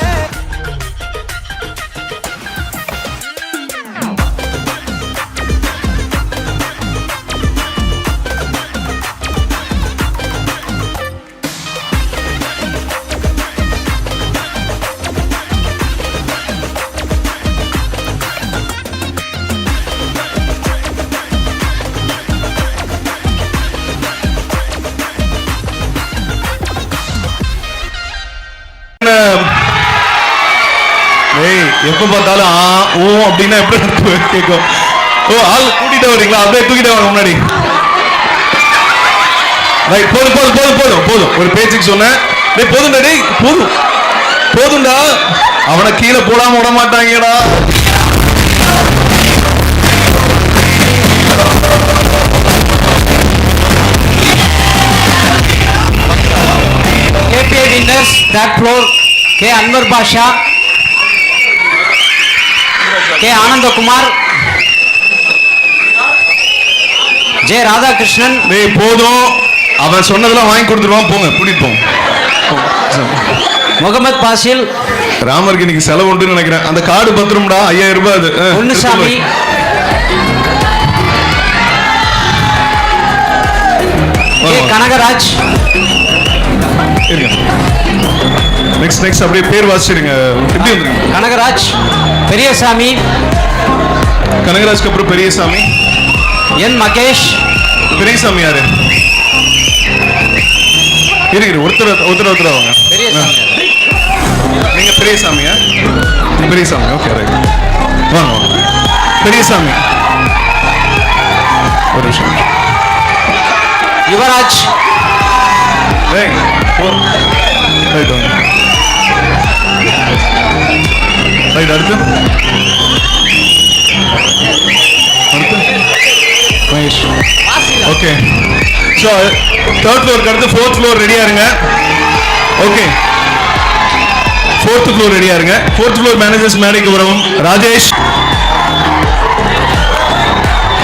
எப்ப பார்த்தாலும் ஆ ஓ அப்படின்னா எப்படி கேட்கும் ஓ ஆள் கூட்டிட்டு வரீங்களா அப்படியே தூக்கிட்டு வாங்க முன்னாடி ரைட் போதும் போதும் போதும் போதும் போதும் ஒரு பேச்சுக்கு சொன்னேன் டேய் போதும்டா டேய் போதும் போதும்டா அவனை கீழே போடாம விட மாட்டாங்கடா APA winners that floor K. Anwar Basha, K. Anandakumar, J. Radhakrishnan. டேய் போதும் அவன் சொன்னதெல்லாம் வாங்கி கொடுத்துருவான் போங்க கூட்டிட்டு போங்க முகமது பாசில், ராமருக்கு இன்னைக்கு செலவு உண்டுன்னு நினைக்கிறேன் அந்த கார்டு பத்திரம்டா 5000 ரூபாய் அது பொன்னுசாமி, K. கனகராஜ். நெக்ஸ்ட் அப்படியே பேர் வாசிச்சிருங்க எப்படி வந்துருங்க கனகராஜ், பெரியசாமி, கனகராஜ்க்கு அப்புறம் பெரியசாமி, என் மகேஷ். பெரியசாமி யாரு இருக்கு ஒருத்தர் அவங்க பெரியசாமி நீங்க பெரியசாமியா பெரியசாமி ஓகே ரைட் வாங்க பெரியசாமி ஒரு நிமிஷம். யுவராஜ். Hey, ரைட் வாங்க. ரைட் அடுத்து மகேஷ். ஓகே, ஸோ தேர்ட் ஃப்ளோருக்கு அடுத்து ஃபோர்த் ஃப்ளோர் ரெடியா இருங்க. ஓகே, ஃபோர்த் ஃப்ளோர் ரெடியா இருங்க. ஃபோர்த் ஃப்ளோர் மேனேஜர்ஸ் மேடைக்கு வரவும். ராஜேஷ்,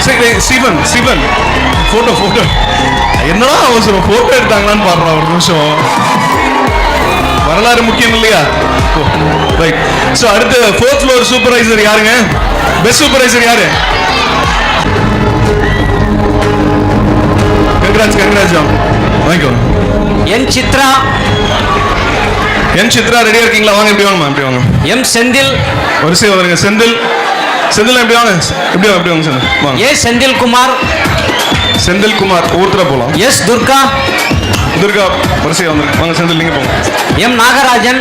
சரி சிவன், சிவன் போட்டோ போட்டோ என்னடா அவசரம், போட்டோ எடுத்தாங்களான்னு பாடுறா ஒரு நிமிஷம். வரலாறு முக்கியம் இல்லையா? ரைட். ஸோ அடுத்து ஃபோர்த் ஃப்ளோர் சூப்பர்வைசர் யாருங்க? பெஸ்ட் சூப்பர்வைசர் யாரு? கங்க்ராட்ஸ் கங்க்ராட்ஸ், வாங்கிக்கோங்க. என் சித்ரா. என் சித்ரா ரெடியா இருக்கீங்களா? வாங்க, இப்படி வாங்கம்மா, இப்படி வாங்க. எம் செந்தில். வரிசையா வருங்க. செந்தில், செந்தில் எப்படி வாங்க, எப்படி வாங்க, எப்படி வாங்க செந்தில் வாங்க. ஏ செந்தில் குமார். செந்தில் குமார் ஒருத்தர போலாம். எஸ் துர்கா. துர்கா வரிசையா வந்துருங்க. வாங்க செந்தில், நீங்க போங்க. எம் நாகராஜன்.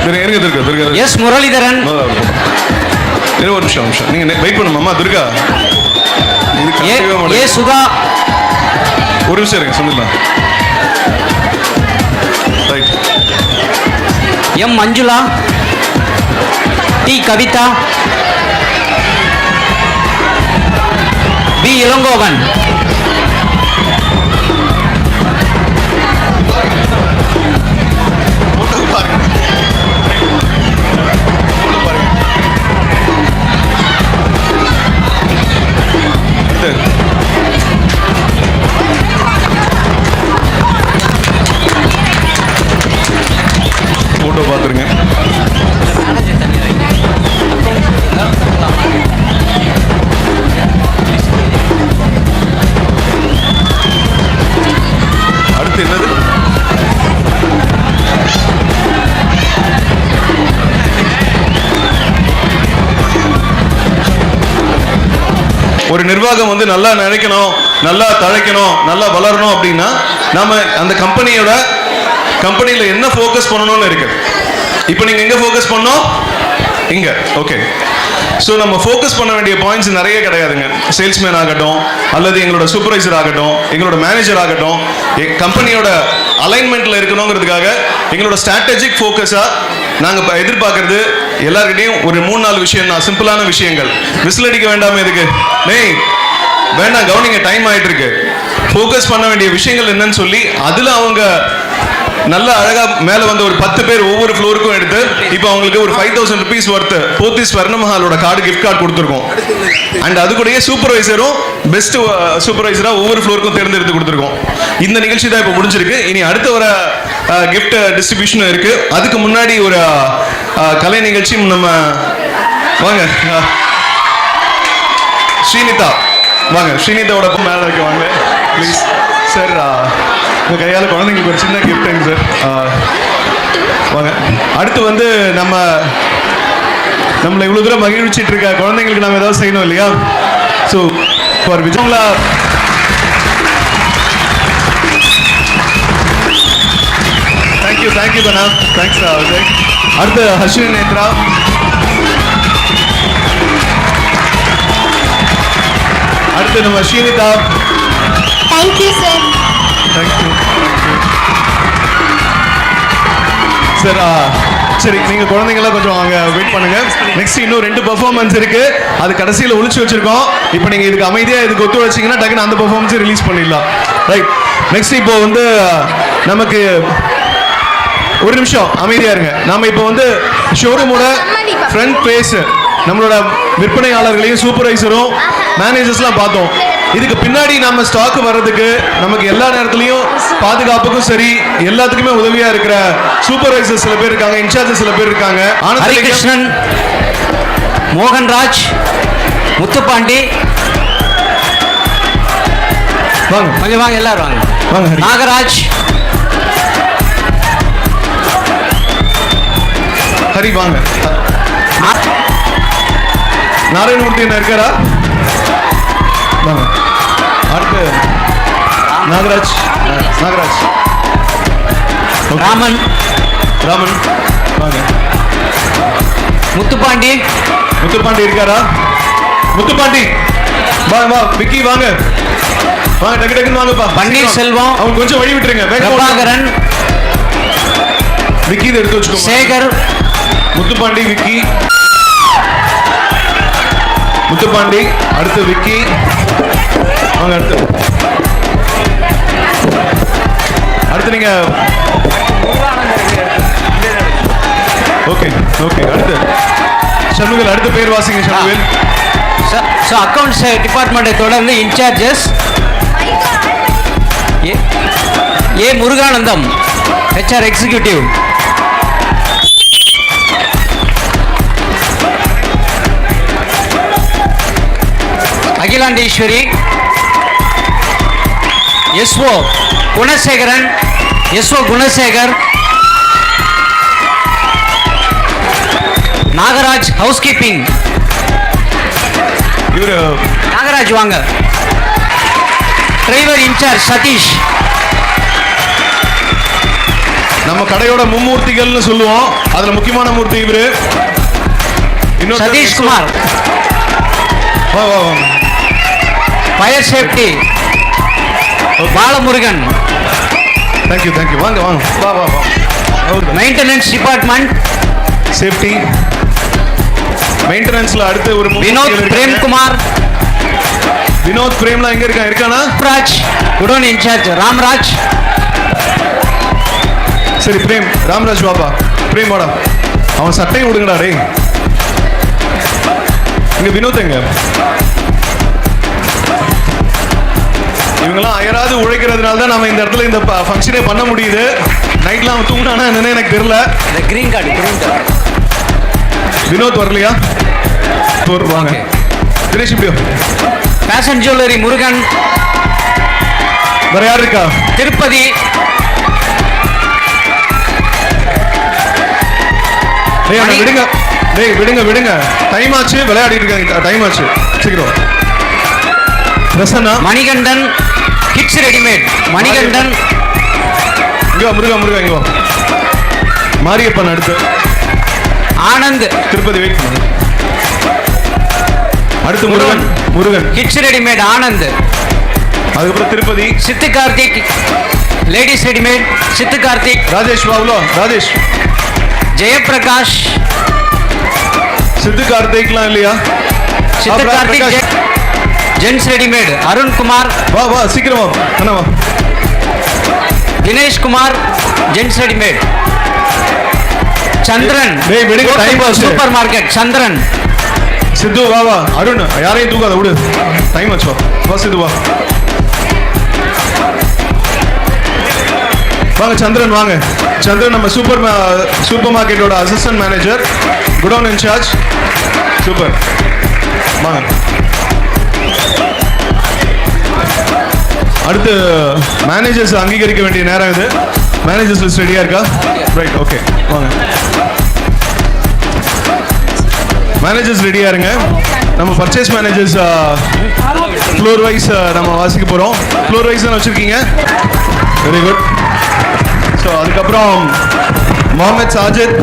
இருங்க துர்கா, துர்கா. எஸ் முரளிதரன். இரு ஒரு நிமிஷம், நிமிஷம் நீங்க வெயிட் பண்ணுமா துர்கா. ஏ சுதா. ஒரு நிமிஷம் இருங்க Senthil. Right. M Manjula. D Kavitha. P Ilangovan. Photo பார்த்துருங்க. அடுத்து என்னது? ஒரு நிர்வாகம் வந்து நல்லா நினைக்கணும், நல்லா தழைக்கணும், நல்லா வளரணும் அப்படின்னா நாம அந்த கம்பெனியில என்ன ஃபோக்கஸ் பண்ணணும்னு இருக்கு. இப்போ நீங்க எங்க ஃபோக்கஸ் பண்ணோம்? இங்க. ஓகே, ஸோ நம்ம ஃபோக்கஸ் பண்ண வேண்டிய பாயிண்ட்ஸ் நிறைய கிடையாதுங்க. சேல்ஸ்மேன் ஆகட்டும், அல்லது எங்களோட சூப்பர்வைசர் ஆகட்டும், எங்களோட மேனேஜர் ஆகட்டும், கம்பெனியோட அலைன்மெண்ட்ல இருக்கணுங்கிறதுக்காக எங்களோட ஸ்ட்ராட்டஜிக் ஃபோக்கஸா நாங்கள் எதிர்பார்க்கறது எல்லாருக்கிட்டையும் ஒரு 3-4 விஷயம் தான், சிம்பிளான விஷயங்கள். விசில் அடிக்க வேண்டாமே இதுக்கு, நெய் வேண்டாம், கவனிங்க, டைம் ஆயிட்டு இருக்கு. ஃபோக்கஸ் பண்ண வேண்டிய விஷயங்கள் என்னன்னு சொல்லி அதுல அவங்க நல்ல அழகா மேல வந்து ஒரு 10 பேர் ஒவ்வொரு ஃப்ளோருக்கும் எடுத்து இப்போ அவங்களுக்கு ஒரு 5000 rupees ஒர்த் போத்தீஸ் ஸ்வர்ணமஹாலோட கார்டு கிஃப்ட் கார்டு கொடுத்துருக்கோம். அண்ட் அது கூடயே சூப்பர்வைசரும் பெஸ்ட் சூப்பர்வைசரா ஒவ்வொரு ஃப்ளோருக்கும் தேர்ந்தெடுத்து கொடுத்துருக்கோம். இந்த நிகழ்ச்சி தான் இப்போ முடிஞ்சிருக்கு. இனி அடுத்த வர கிஃப்ட் டிஸ்ட்ரிபியூஷன் இருக்கு. அதுக்கு முன்னாடி ஒரு கலை நிகழ்ச்சி நம்ம வாங்க. ஸ்ரீனிதா வாங்க, ஸ்ரீனிதாவோட மேல இருக்க வாங்க ப்ளீஸ் சார். உங்கள் கையால் குழந்தைங்களுக்கு ஒரு சின்ன கிஃப்ட்டுங்க சார். வாங்க. அடுத்து வந்து நம்மளை இவ்வளோ தூரம் மகிழ்ச்சிட்டு இருக்க குழந்தைங்களுக்கு நம்ம ஏதாவது செய்யணும் இல்லையா? ஸோ ஃபார் விஜயங்களா தேங்க்யூ தானா, தேங்க்ஸ் விஜய். அடுத்து ஹர்ஷினி நேத்ரா. அடுத்து நம்ம Srinitha. Thank you sir. Thank you sir. சரி, நீங்க குழந்தைங்களாம் கொஞ்சம் அங்கே வெயிட் பண்ணுங்க. நெக்ஸ்ட் இன்னும் 2 பெர்ஃபார்மன்ஸ் இருக்கு, அது கடைசியில் ஒழிச்சு வச்சிருக்கோம். இப்போ நீங்க இதுக்கு அமைதியா இதுக்கு ஒத்து வச்சீங்கன்னா டக்குன்னு அந்த பெர்ஃபார்மன்ஸை ரிலீஸ் பண்ணிடலாம். ரைட். நெக்ஸ்ட் இப்போ வந்து நமக்கு ஒரு நிமிஷம் அமைதியா இருங்க. நாம இப்போ வந்து ஷோரூமோட ஃப்ரண்ட் ஃபேஸ் நம்மளோட விற்பனையாளர்களையும் சூப்பர்வைசரும் மேனேஜர்ஸ்லாம் பார்த்தோம். இதுக்கு பின்னாடி நம்ம ஸ்டாக் வர்றதுக்கு நமக்கு எல்லா நேரத்துலையும் பாதுகாப்புக்கும் சரி எல்லாத்துக்குமே உதவியா இருக்கிற சூப்பர்வைசர் சில பேர் இருக்காங்க, இன்சார்ஜ் சில பேர் இருக்காங்க. ஹரிகிருஷ்ணன், மோகன்ராஜ், முத்துப்பாண்டி. வாங்க கொஞ்சம் வாங்க, எல்லாரும் வாங்க. வாங்க. நாகராஜ், ஹரி வாங்க. நாராயணமூர்த்தி என்ன இருக்காரா? வாங்க. அடுத்து நாகராஜ். ராமன் வாங்க. முத்துப்பாண்டி இருக்காரா? முத்துப்பாண்டி வாங்க வா விக்கி வாங்க வாங்க டக்கு டக்குன்னு வாங்கப்பா. பன்னீர்செல்வம். அவங்க கொஞ்சம் வழி விட்டுருங்க. பிரபாகரன். விக்கி இதை எடுத்து வச்சுக்கோ. சேகர். முத்துப்பாண்டி விக்கி. முத்துப்பாண்டி அடுத்து விக்கி. வாங்க அடுத்து நீங்க. ஓகே ஓகே அடுத்து சண்முகல். அடுத்த பேர் வாசிங்க சண்முகல். ஸோ அக்கௌண்ட்ஸ் டிபார்ட்மெண்ட்டை தொடர்ந்து incharges A Muruganandam HR executive. Akilandeswari. SO Gunasekaran. SO Gunasekar. Nagaraj housekeeping. இவரு நாகராஜ் வாங்க. Driver incharge Sathish. நம்ம கடையோட மும்மூர்த்திகள்னு சொல்லுவோம். அதுல முக்கியமான மூர்த்தி இவரு. சதீஷ் குமார். வா வா வா. Fire safety Balamurugan. Thank you thank you. வாங்க வாங்க வா வா வா. மெயின்டெனன்ஸ் டிபார்ட்மெண்ட் சேஃப்டி மெயின்டெனன்ஸ்ல அடுத்து ஒரு வினோத் பிரேம்குமார். வினோத் பிரேம்லாம் எங்க இருக்கானா? Raj godown in charge Ramraj. சரி பிரேம் ராம்ராஜ் பாபா. பிரேம் வாடா. அவன் சட்டையை விடுங்கடா டேய். இங்க வினோத் எங்க? இவங்கெல்லாம் அயராது உழைக்கிறதுனால தான் நம்ம இந்த இடத்துல இந்த ஃபங்க்ஷனே பண்ண முடியுது. நைட்லாம் அவன் தூங்கினானா என்னன்னு எனக்கு தெரியல. Green card. வினோத் வரலையா? வாங்க தினேஷ் இப்படியோ. Fashion jewellery Murugan. வேற யார் இருக்கா? திருப்பதி. டேய் விடுங்க. டேய் விடுங்க விடுங்க. டைம் ஆச்சு. விளையாடிட்டு இருக்காங்க. டைம் ஆச்சு. சீக்கிரம். பிரசன்னா. Manikandan kids readymade. மணிகண்டன். இங்க முருகா முருகா இங்க வா. மாரியப்பன் அடுத்து. ஆனந்த். திருப்பதி வெயிட் பண்ணு. அடுத்து முருகன். Murugan kids readymade Anand. அதுக்கப்புறம் திருப்பதி. Siddhu Karthik ladies readymade. சித்து கார்த்திக். ராஜேஷ் பாபுலோ. ராஜேஷ். ஜெயபிரகாஷ். சித்து கார்த்திக்லாம் இல்லையா? Siddhu Karthik gents readymade. அருண்குமார். வா வா சீக்கிரம் வா அண்ணா வா. Dinesh Kumar gents readymade. சந்திரன். டேய் விடுங்க டைம் ஆச்சு. சூப்பர் மார்க்கெட் சந்திரன். சித்து வா வா. அருண் யாரையும் தூக்காத விடு. டைம் ஆச்சு. வா சித்து வா. வாங்க சந்திரன் வாங்க. சந்திரன் நம்ம சூப்பர் மார்க்கெட்டோட assistant manager. Godown incharge. Super. வாங்க. அடுத்து மேனேஜர்ஸ் அங்கீகரிக்க வேண்டிய நேரம் இது. மேனேஜர்ஸ் லிஸ்ட் ரெடியா இருக்கா? ரைட் ஓகே வாங்க. மேனேஜர்ஸ் ரெடியா இருங்க. நம்ம பர்ச்சேஸ் மேனேஜர்ஸ் ஃப்ளோர் வைஸ் நம்ம வாசிக்க போறோம். ஃப்ளோர் வைஸ் தானே வச்சிருக்கீங்க? Very good. ஸோ அதுக்கப்புறம் முகமது சாஜித்.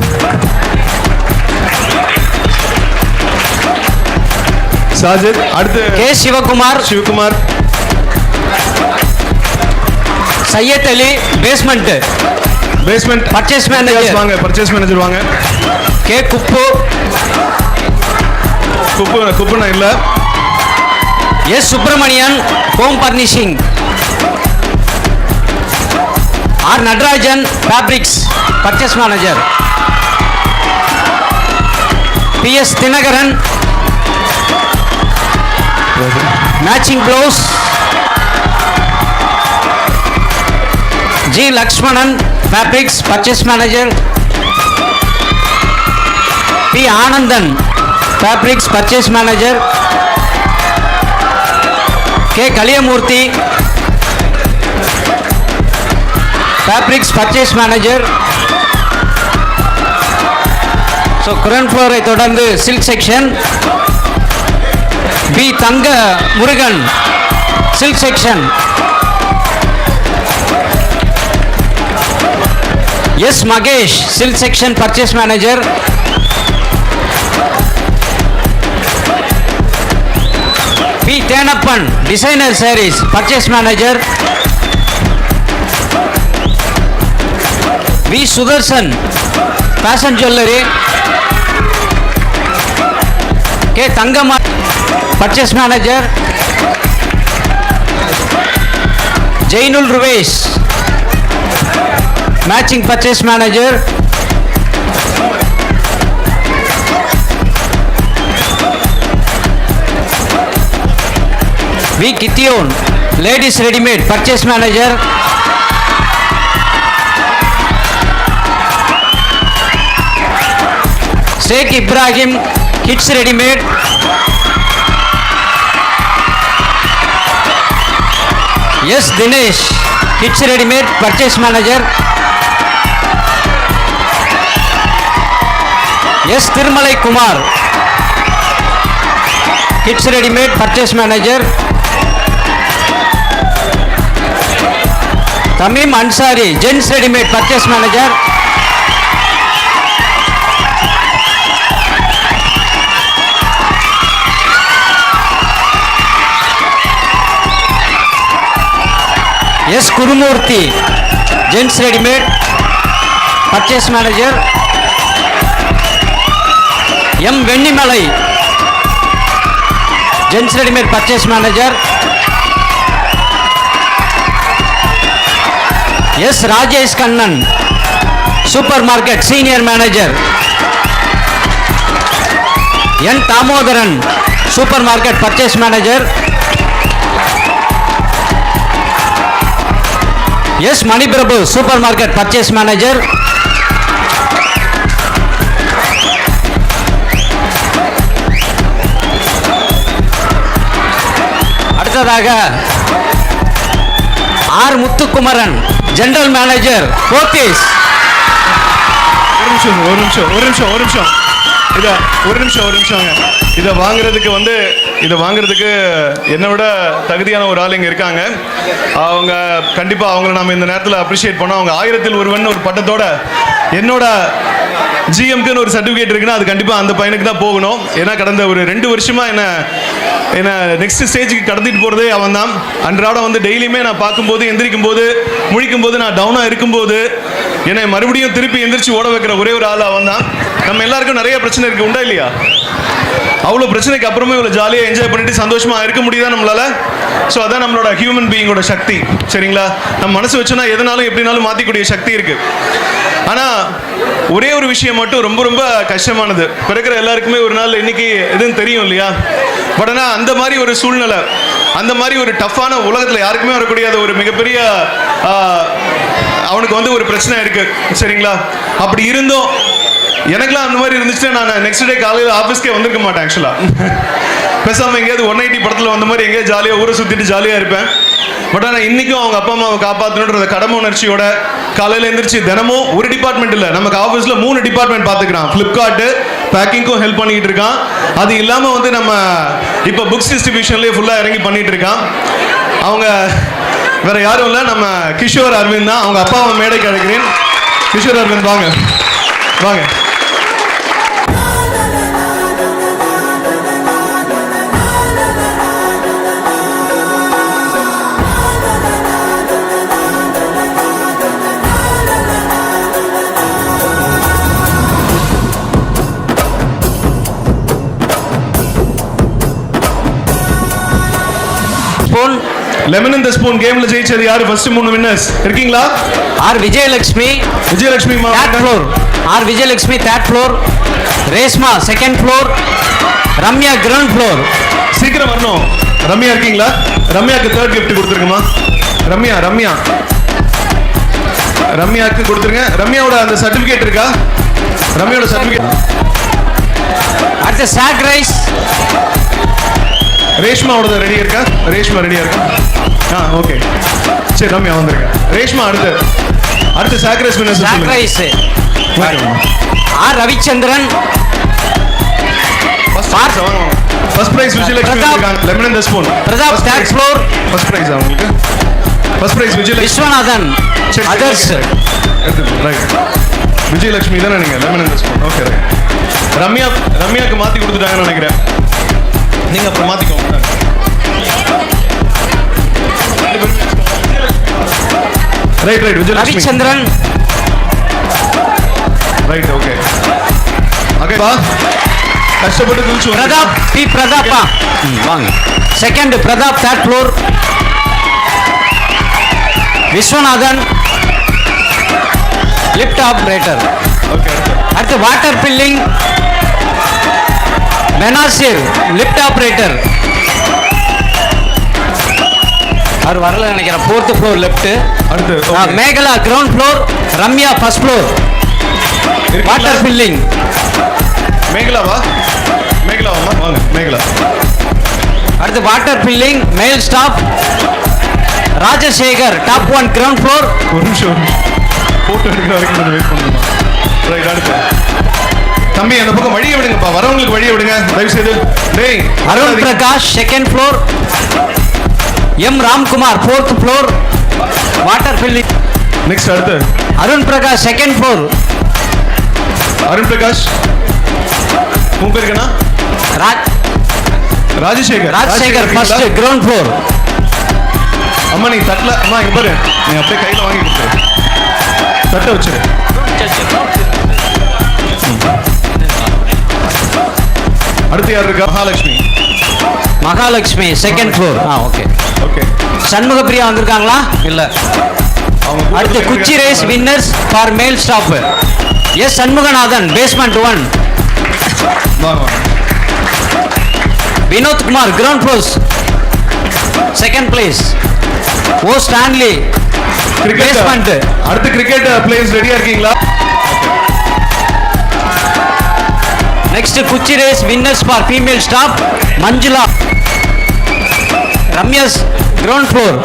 சாஜித். அடுத்து K Sivakumar. Sivakumar. Syed Ali basement. Basement purchase manager வாங்க. பர்ச்சேஸ் மேனேஜர் வாங்க. கே குப்பு. குப்புனா இல்ல. S Subramanian home furnishing. R Natarajan fabrics purchase manager. P S Dhinakaran matching blouse. G Lakshmanan fabrics purchase manager. P Anandan fabrics purchase manager. K Kaliyamoorthy fabrics purchase manager. So ground ஃப்ளோரை தொடர்ந்து silk section. P Thanga Murugan silk section. S Mahesh silk section purchase manager. P Thenappan designer saris purchase manager. V Sudarshan fashion jewellery. K Thangamma purchase manager. Jainul Ruvesh matching purchase manager. V Gideon ladies readymade purchase manager. Sheikh Ibrahim kids readymade. S Dinesh kids readymade purchase manager. S Thirumalai Kumar kids readymade purchase manager. Tamim Ansari gents readymade purchase manager. S Gurumoorthy gents readymade purchase manager. M Vennimalai gents readymade purchase manager. S Rajesh Kannan supermarket senior manager. N Damodaran supermarket purchase manager. S Maniprabu supermarket purchase manager. அடுத்ததாக R Muthukumaran general manager Pothys. ஒரு நிமிஷம் இதை வாங்குறதுக்கு என்னை விட தகுதியான ஒரு ஆள் இங்கே இருக்காங்க. அவங்க கண்டிப்பாக அவங்கள நம்ம இந்த நேரத்தில் அப்ரிஷியேட் பண்ணோம். அவங்க 1000 ஒருவன் ஒரு பட்டத்தோட என்னோட ஜிஎம்க்குன்னு ஒரு சர்டிஃபிகேட் இருக்குன்னா அது கண்டிப்பாக அந்த பையனுக்கு தான் போகணும். ஏன்னா கடந்த ஒரு 2 வருஷமாக என்ன நெக்ஸ்ட் ஸ்டேஜுக்கு கடத்திட்டு போகிறதே அவன் தான். அன்றாடம் வந்து டெய்லியுமே நான் பார்க்கும்போது, எந்திரிக்கும் போது, முழிக்கும் போது, நான் டவுனாக இருக்கும்போது என்னை மறுபடியும் திருப்பி எந்திரிச்சு ஓட வைக்கிற ஒரே ஒரு ஆள் அவன் தான். நம்ம எல்லாருக்கும் நிறைய பிரச்சனை இருக்குது, உண்டா இல்லையா? அவ்வளோ பிரச்சனைக்கு அப்புறமே இவ்வளோ ஜாலியாக என்ஜாய் பண்ணிட்டு சந்தோஷமாக இருக்க முடியுதா நம்மளால? ஸோ அதான் நம்மளோட ஹியூமன் பீயிங்கோட சக்தி, சரிங்களா? நம்ம மனசு வச்சோன்னா எதனாலும் எப்படினாலும் மாற்றிக்கூடிய சக்தி இருக்குது. ஆனால் ஒரே ஒரு விஷயம் மட்டும் ரொம்ப ரொம்ப கஷ்டமானது. பிறக்கிற எல்லாருக்குமே ஒரு நாள் இன்னைக்கு எதுன்னு தெரியும் இல்லையா? பட் ஆனால் அந்த மாதிரி ஒரு சூழ்நிலை, அந்த மாதிரி ஒரு டஃப்பான உலகத்தில் யாருக்குமே வரக்கூடிய ஒரு மிகப்பெரிய அவனுக்கு வந்து ஒரு பிரச்சனை இருக்குது, சரிங்களா? அப்படி இருந்தும் எனக்குலாம் அந்த மாதிரி இருந்துச்சுன்னா நான் நெக்ஸ்ட் டே காலையில் ஆஃபீஸ்க்கே வந்திருக்க மாட்டேன். ஆக்சுவலாக பேசாமல் எங்கேயாவது 180 படத்தில் வந்த மாதிரி எங்கேயாவது ஜாலியாக ஊரை சுற்றிட்டு ஜாலியாக இருப்பேன். பட் ஆனால் இன்றைக்கும் அவங்க அப்பா அம்மாவை காப்பாற்றணுன்ற கடமை உணர்ச்சியோட காலையில் எழுந்திரிச்சு தினமும் ஒரு டிபார்ட்மெண்ட் இல்லை, நமக்கு ஆஃபீஸில் 3 டிபார்ட்மெண்ட் பார்த்துக்கிறான். ஃப்ளிப்கார்ட்டு பேக்கிங்க்கும் ஹெல்ப் பண்ணிக்கிட்டு இருக்கான். அது இல்லாமல் வந்து நம்ம இப்போ புக்ஸ் டிஸ்ட்ரிபியூஷன்லேயே ஃபுல்லாக இறங்கி பண்ணிகிட்டு இருக்கான். அவங்க வேற யாரும் இல்லை, நம்ம கிஷோர் அரவிந்த் தான். அவங்க அப்பாவை மேடைக்கு அழைக்கிறேன். கிஷோர் அரவிந்த் வாங்க வாங்க. லெமன் இந்த ஸ்பூன் கேம்ல ஜெயிச்சது யாரு? ஃபர்ஸ்ட் 3 வின்னர்ஸ் இருக்கீங்களா? R Vijayalakshmi third floor. R Vijayalakshmi third floor. Reshma second floor. Ramya ground floor. சீக்கிரம் வரணும். ரம்யா இருக்கீங்களா? ரம்யாக்கு தேர்ட் கிஃப்ட் கொடுத்துருங்கம்மா. ரம்யாக்கு கொடுத்துருங்க. ரம்யாவோட அந்த சர்டிபிகேட் இருக்கா? ரம்யாவோட சர்டிபிகேட். அடுத்த சாக் ரைஸ். ரேஷ்மாவோட ரெடியா இருக்கா? ரேஷ்மா ரெடியா இருக்கா? ஓகே, சரி ரம்யா வந்துருங்க. ரேஷ்மா அடுத்து சாக்ரைஸ் வின்னர்ஸ் சொல்லுங்க. Sack race R Ravichandran. First prize Vijayalakshmi இருக்காங்க. லெமன் இந்த spoon. Pratap third floor. First prize அவங்களுக்கு. First prize Vijayalakshmi. Viswanathan others. Right, Vijayalakshmi தானே நீங்க? லெமன் இந்த ஸ்பூன். Okay right. ரம்யாக்கு மாத்தி கொடுத்துட்டாங்கன்னு நினைக்கிறேன். நீங்க அப்புறம் மாத்திக்கோங்க. Right Vijayalakshmi. Ravichandran. Right okay பா கஷ்டப்பட்டு குதிச்சு பிரதாப் பி. பிரதாப்பா வாங்க. Second Pratap, third floor. Viswanathan lift operator. Okay அடுத்து water billing Menasir lift operator. அவர் வரல நினைக்கிறேன். Fourth floor left. அடுத்து Megala ground floor. Ramya first floor water billing. மேகலாவா வாங்க மேகலா. அடுத்து water billing male staff Rajasekar top 1 ground floor. ஒரு நிமிஷம் போட்டோ எடுக்கிற வரைக்கும் கொஞ்சம் வெயிட் பண்ணுமா. ரைட் அடுத்து தம்பி அந்த பக்கம் வழியை விடுங்கப்பா, வரவங்களுக்கு வழியை விடுங்க தயவு செய்து. டேய் Arun Prakash second floor. M Ramkumar fourth floor water billing. Next அடுத்து அருண் பிரகாஷ் செகண்ட் ஃப்ளோர். அருண் பிரகாஷ் உங்க பேர் என்ன? Rajasekar first ground floor. அம்மா நீ தட்டல, அம்மா இங்க பாரு, நீ அப்படியே கையில வாங்கி கொடுத்துரு, தட்ட வச்சிரு. அடுத்து யார் இருக்கா? Mahalakshmi second floor. Okay okay. Shanmugapriya வந்திருக்காங்களா? இல்ல. அவங்க அடுத்து குச்சி race winners for male staff. S Shanmuganathan basement 1. Vinod Kumar ground floors second place. O Stanley basement. அடுத்து கிரிக்கெட் பிளேயர்ஸ் ரெடியா இருக்கீங்களா? நெக்ஸ்ட் குச்சி race winners for female staff Manjula Ramya's ground floor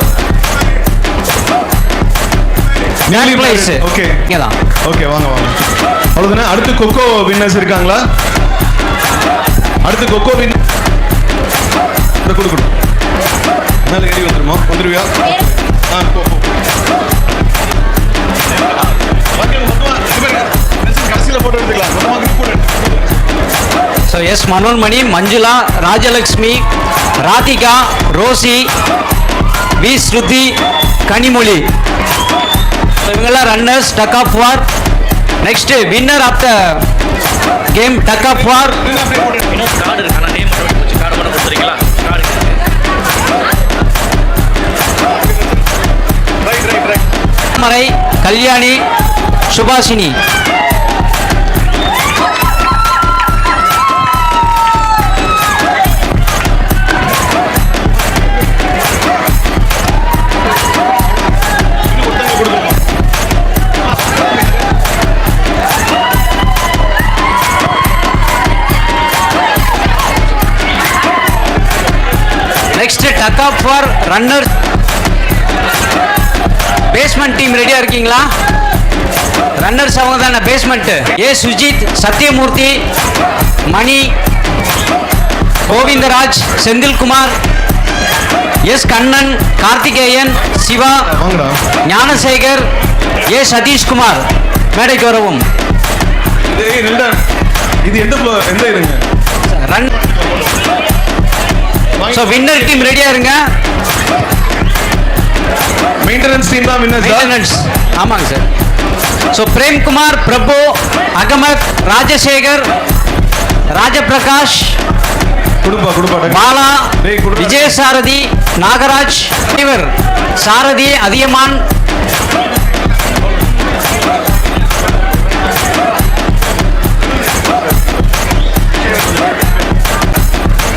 place. Okay இங்கதான். ஓகே வாங்க அவ்வளவுதானே. அடுத்து கொக்கோ வின்னர்ஸ் இருக்காங்களா? அடுத்து கொக்கோ வின் கொடு மேல ஏறி வந்துருமா? வந்துருவியா? கடைசியில் போட்டோ எடுத்துக்கலாம். So S Manonmani, Manjula, Rajalakshmi, Radhika, Rosie, V Shruti, Kanimozhi. இவங்கெல்லாம் runners tug of war. Next winner of the game tug of war. மறை Kalyani Subhashini. Next tug of war runner. Basement team ரெடியா இருக்கீங்களா? ரன்னர்ஸ் அவங்க தானே basement. A Sujith, Sathyamoorthy, Mani, Govindaraj, Senthilkumar, S Kannan, Karthikeyan, Siva, Gnanasekar, A Sathishkumar மேடைக்கு வரவும். இது எந்த இதுங்க? ரன். ஸோ வின்னர் டீம் ரெடியா இருங்க. மெயின்டெனன்ஸ் டீம் தான் வின்னர். மெயின்டெனன்ஸ் ஆமாங்க சார். ஸோ பிரேம்குமார், பிரபு, அகமத், ராஜசேகர், ராஜபிரகாஷ், பாலா, விஜயசாரதி, நாகராஜ், இவர் சாரதி, அதியமான்,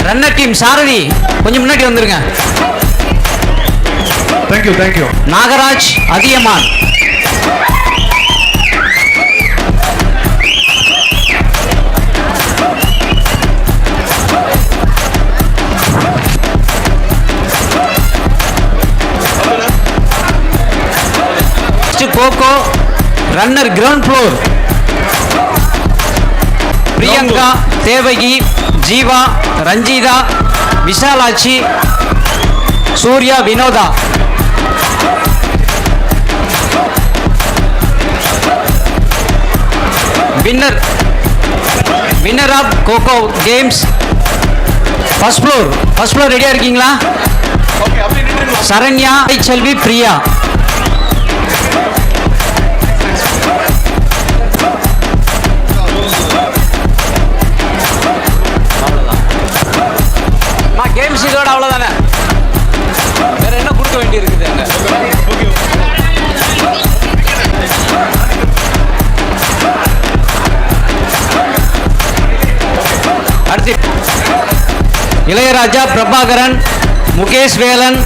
ரன்னர் டீம் சாரதி கொஞ்சம் முன்னாடி வந்துருங்க. Thank you. Nagaraj, Athiyaman. Kho kho runner ground floor. Priyanka, Devaki, Jeeva, Ranjitha, Vishalakshi, Surya, Vinodha. Winner of kho kho games first floor ரெடியா இருக்கீங்களா? சரண்யா, செல்வி, பிரியா. இளையராஜா, பிரபாகரன், முகேஷ் வேலன்,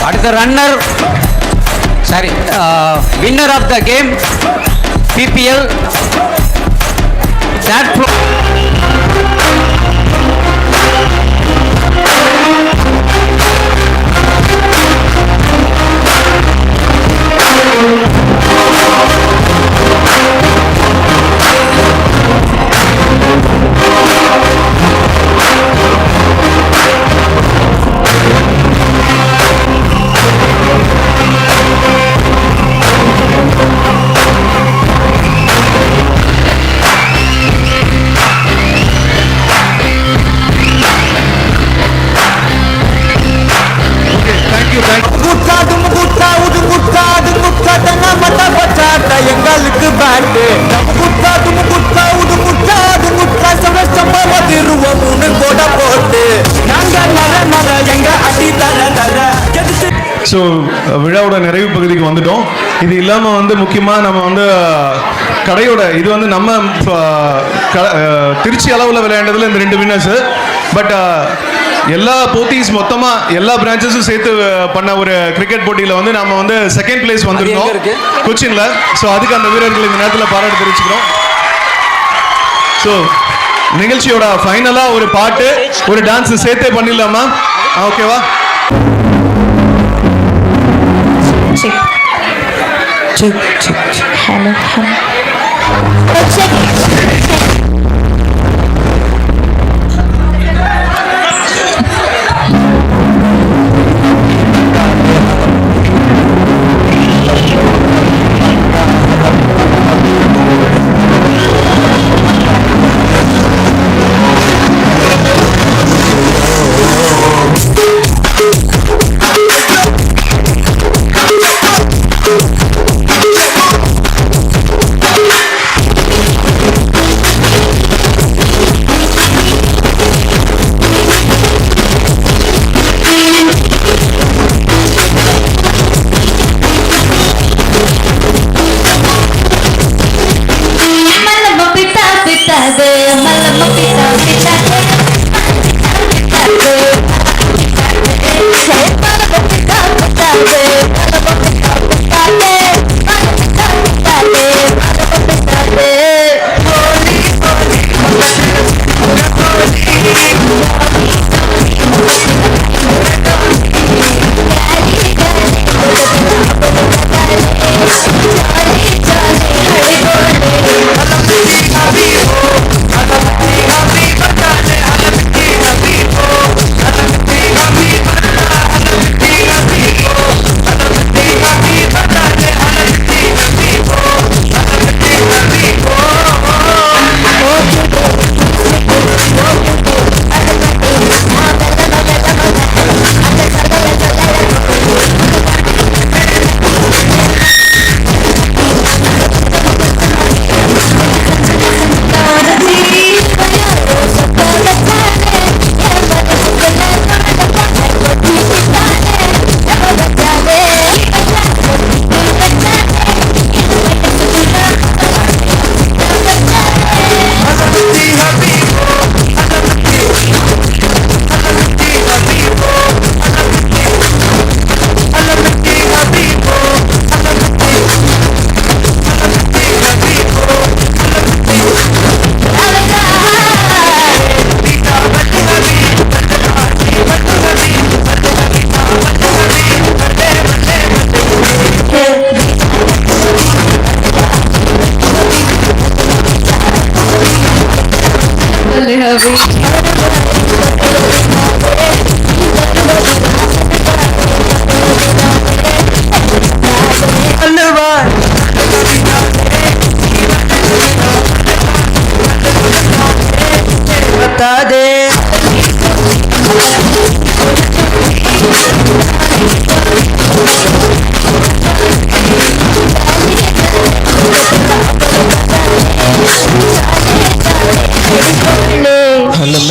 அடுத்த runner sorry winner of the game BPL third floor. எங்களுக்கு பேட்டு குட்டா தும் குட்டா உது குட்டா அது குட்டா சமஸ்தமாக திருவமுன்னு கூட போட்டு நாங்க நர எங்க அடி தர ஸோ விழாவோட நிறைவு பகுதிக்கு வந்துட்டோம். இது இல்லாமல் வந்து முக்கியமாக நம்ம வந்து கடையோட இது வந்து நம்ம திருச்சி அளவில் விளையாண்டதில் இந்த 2 வின்னர்ஸு. பட் எல்லா போத்தீஸ் மொத்தமாக எல்லா பிரான்ச்சஸும் சேர்த்து பண்ண ஒரு கிரிக்கெட் போட்டியில் வந்து நம்ம வந்து செகண்ட் பிளேஸ் வந்துருக்கோம் கொச்சின்ல. ஸோ அதுக்கு அந்த வீரர்கள் இந்த நேரத்தில் பாராட்டு தெரிவிச்சுக்கிறோம். ஸோ நிகழ்ச்சியோட ஃபைனலாக ஒரு பாட்டு ஒரு டான்ஸ் சேர்த்தே பண்ணிடலாமா? ஓகேவா? ஹலோ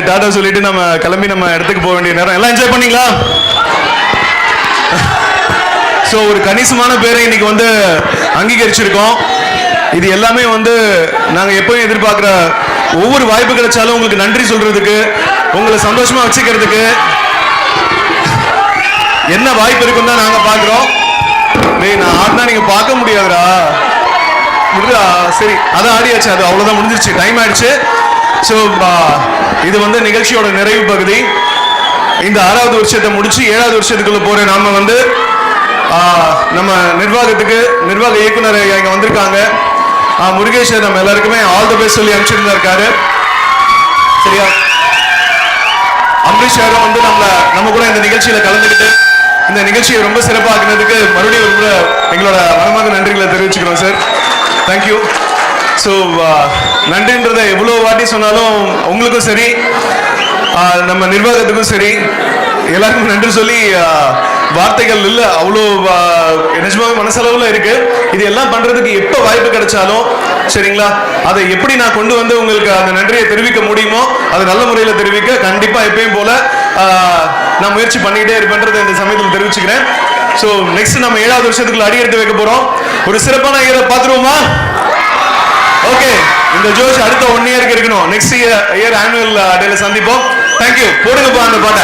டாடா சொல்லிட்டு நம்ம கிளம்பி நம்ம இடத்துக்கு போக வேண்டிய நேரம். எல்லாம் என்ஜாய் பண்ணீங்களா? ஸோ ஒரு கணிசமான பேரை இன்னைக்கு வந்து அங்கீகரிச்சிருக்கோம். இது எல்லாமே வந்து நாங்கள் எப்பவும் எதிர்பார்க்குற ஒவ்வொரு வாய்ப்பு கிடைச்சாலும் உங்களுக்கு நன்றி சொல்றதுக்கு, உங்களை சந்தோஷமா வச்சுக்கிறதுக்கு என்ன வாய்ப்பு இருக்குன்னு தான் நாங்கள் பார்க்குறோம். டேய் நான் ஆடினா நீங்கள் பார்க்க முடியாதுடா, விடுறா. சரி அதான் ஆடியாச்சு, அது அவ்வளோதான், முடிஞ்சிருச்சு, டைம் ஆயிடுச்சு. ஸோ இது வந்து நிகழ்ச்சியோட நிறைவு பகுதி. இந்த 6வது வருஷத்தை முடிச்சு 7வது வருஷத்துக்குள்ள போற நாம வந்து நம்ம நிர்வாக இயக்குனர் இங்க வந்திருக்காங்க. முருகேஷ் நம்ம எல்லாருக்குமே ஆல் தி பெஸ்ட் சொல்லி அனுப்பிச்சிருந்தா இருக்காரு. சரியா? அம்பரீஷ் சாரும் வந்து நம்ம கூட இந்த நிகழ்ச்சியில கலந்துக்கிட்டு இந்த நிகழ்ச்சியை ரொம்ப சிறப்பாக்குனதுக்கு மறுபடியும் எங்களோட மனமார்ந்த நன்றிகளை தெரிவிச்சுக்கிறோம் சார். தேங்க்யூ. ஸோ நன்றின்றதை எவ்வளோ வாட்டி சொன்னாலும் உங்களுக்கும் சரி நம்ம நிர்வாகத்துக்கும் சரி எல்லாருக்கும் நன்றி சொல்லி வார்த்தைகள் இல்லை, அவ்வளோ நிஜமாவே மனசளவில் இருக்கு. இது எல்லாம் பண்றதுக்கு எப்போ வாய்ப்பு கிடைச்சாலும் சரிங்களா, அதை எப்படி நான் கொண்டு வந்து உங்களுக்கு அந்த நன்றியை தெரிவிக்க முடியுமோ அது நல்ல முறையில் தெரிவிக்க கண்டிப்பா எப்பயும் போல நான் முயற்சி பண்ணிக்கிட்டே இருப்பேன்றதை இந்த சமயத்தில் தெரிவிச்சுக்கிறேன். ஸோ நெக்ஸ்ட் நம்ம 7வது வருஷத்துக்குள்ள அடி எடுத்து வைக்க போறோம். ஒரு சிறப்பான இயரை பார்த்துருவோமா? ஓகே, இந்த ஜோஷ் அடுத்த 1 இயருக்கு இருக்கணும். நெக்ஸ்ட் இயர் ஆனுவல் டேல சந்திப்போம். தேங்க்யூ. போடுங்கப்பா அந்த பாட்டை.